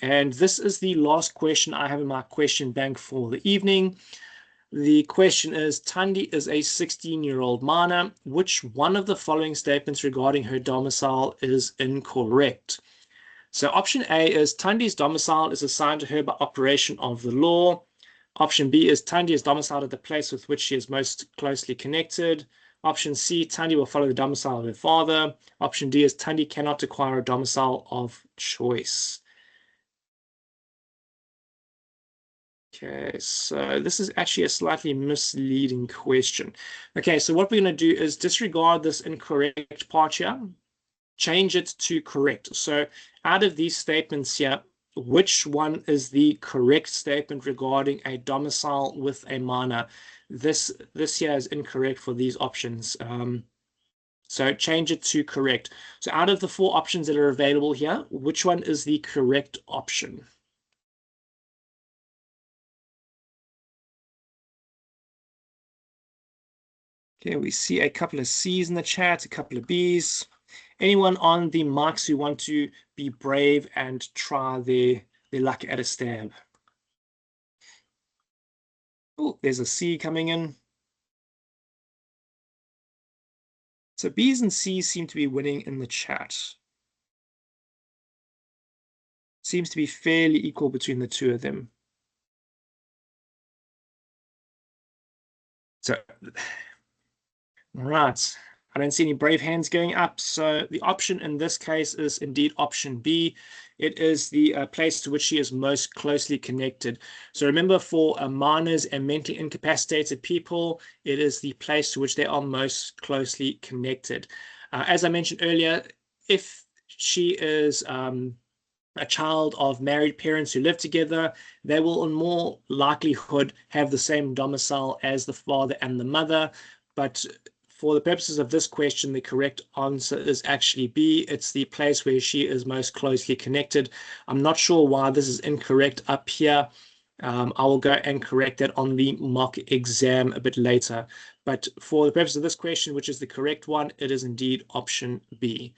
And this is the last question I have in my question bank for the evening. The question is, Thandi is a 16-year-old minor. Which one of the following statements regarding her domicile is incorrect? So option A is Thandi's domicile is assigned to her by operation of the law. Option B is Thandi is domiciled at the place with which she is most closely connected. Option C, Thandi will follow the domicile of her father. Option D is Thandi cannot acquire a domicile of choice. Okay, so this is actually a slightly misleading question. Okay, so what we're going to do is disregard this incorrect part here, change it to correct. So out of these statements here, which one is the correct statement regarding a domicile with a minor? This here is incorrect for these options. So change it to correct. So out of the four options that are available here, which one is the correct option? Okay, we see a couple of C's in the chat, a couple of B's. Anyone on the mics who want to be brave and try their luck at a stab? Oh, there's a C coming in. So B's and C's seem to be winning in the chat. Seems to be fairly equal between the two of them. So, right. I don't see any brave hands going up. So the option in this case is indeed option B. It is the place to which she is most closely connected. So remember, for minors and mentally incapacitated people, it is the place to which they are most closely connected. As I mentioned earlier, if she is a child of married parents who live together, they will in more likelihood have the same domicile as the father and the mother. But for the purposes of this question, the correct answer is actually B. It's the place where she is most closely connected. I'm not sure why this is incorrect up here. I will go and correct that on the mock exam a bit later. But for the purpose of this question, which is the correct one, it is indeed option B.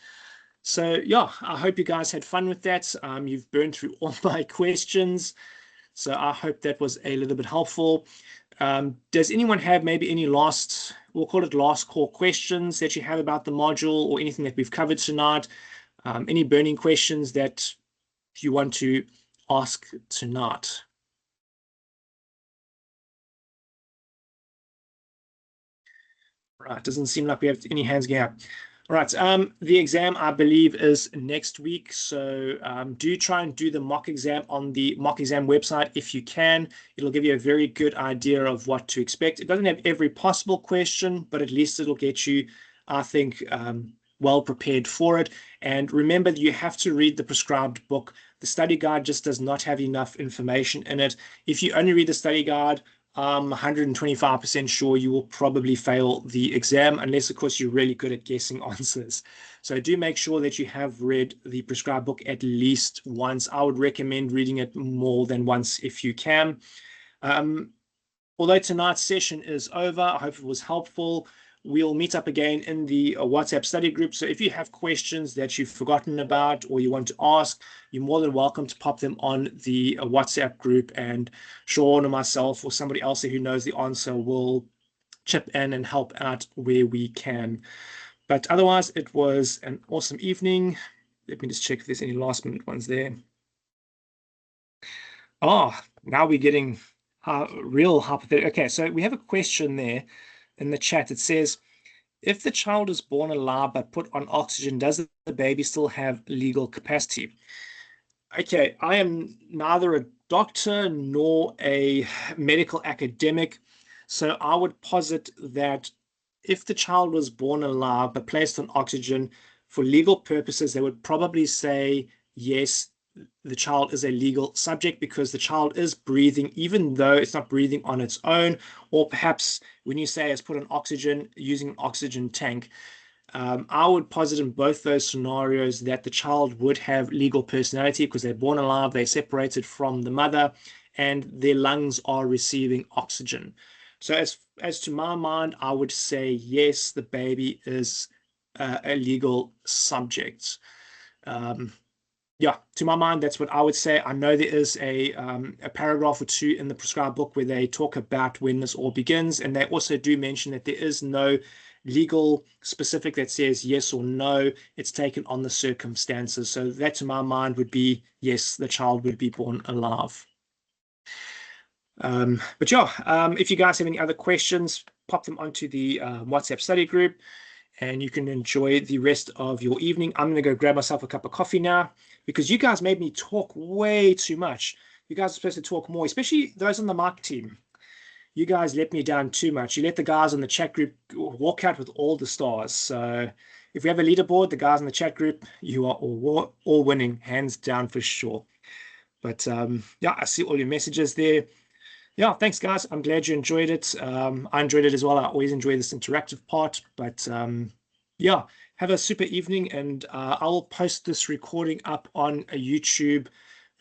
So yeah, I hope you guys had fun with that. You've burned through all my questions. So I hope that was a little bit helpful. Does anyone have maybe any last, we'll call it last call questions that you have about the module or anything that we've covered tonight? Any burning questions that you want to ask tonight? right, doesn't seem like we have any hands going up. All right, the exam, I believe, is next week. So do try and do the mock exam on the mock exam website if you can. It'll give you a very good idea of what to expect. It doesn't have every possible question, but at least it'll get you, I think, well prepared for it. And remember that you have to read the prescribed book. The study guide just does not have enough information in it. If you only read the study guide, I'm 125% sure you will probably fail the exam, unless, of course, you're really good at guessing answers. So do make sure that you have read the prescribed book at least once. I would recommend reading it more than once if you can. Although tonight's session is over, I hope it was helpful. We'll meet up again in the WhatsApp study group. So if you have questions that you've forgotten about or you want to ask, you're more than welcome to pop them on the WhatsApp group, and Sean or myself or somebody else who knows the answer will chip in and help out where we can. But otherwise, it was an awesome evening. Let me just check if there's any last minute ones there. Oh, now we're getting real hypothetical. Okay, so we have a question there in the chat. It says, if the child is born alive but put on oxygen, does the baby still have legal capacity? Okay, I am neither a doctor nor a medical academic, so I would posit that if the child was born alive but placed on oxygen, for legal purposes, they would probably say yes, the child is a legal subject because the child is breathing, even though it's not breathing on its own, or perhaps when you say it's put on oxygen, using an oxygen tank. I would posit in both those scenarios that the child would have legal personality because they're born alive, they're separated from the mother, and their lungs are receiving oxygen. So as to my mind, I would say yes, the baby is a legal subject. Yeah, to my mind, that's what I would say. I know there is a paragraph or two in the prescribed book where they talk about when this all begins, and they also do mention that there is no legal specific that says yes or no. It's taken on the circumstances. So that, to my mind, would be yes, the child would be born alive. But yeah, if you guys have any other questions, pop them onto the WhatsApp study group, and you can enjoy the rest of your evening. I'm going to go grab myself a cup of coffee now because you guys made me talk way too much. You guys are supposed to talk more, especially those on the mic team. You guys let me down too much. You let the guys on the chat group walk out with all the stars. So if we have a leaderboard, the guys in the chat group, you are all winning, hands down for sure. But yeah, I see all your messages there. Yeah, thanks, guys. I'm glad you enjoyed it. I enjoyed it as well. I always enjoy this interactive part. But yeah, have a super evening, and I'll post this recording up on a YouTube.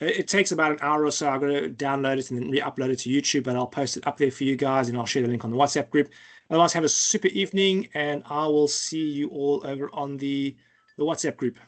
It takes about an hour or so. I've got to download it and then re-upload it to YouTube, but I'll post it up there for you guys, and I'll share the link on the WhatsApp group. Otherwise, have a super evening, and I will see you all over on the WhatsApp group.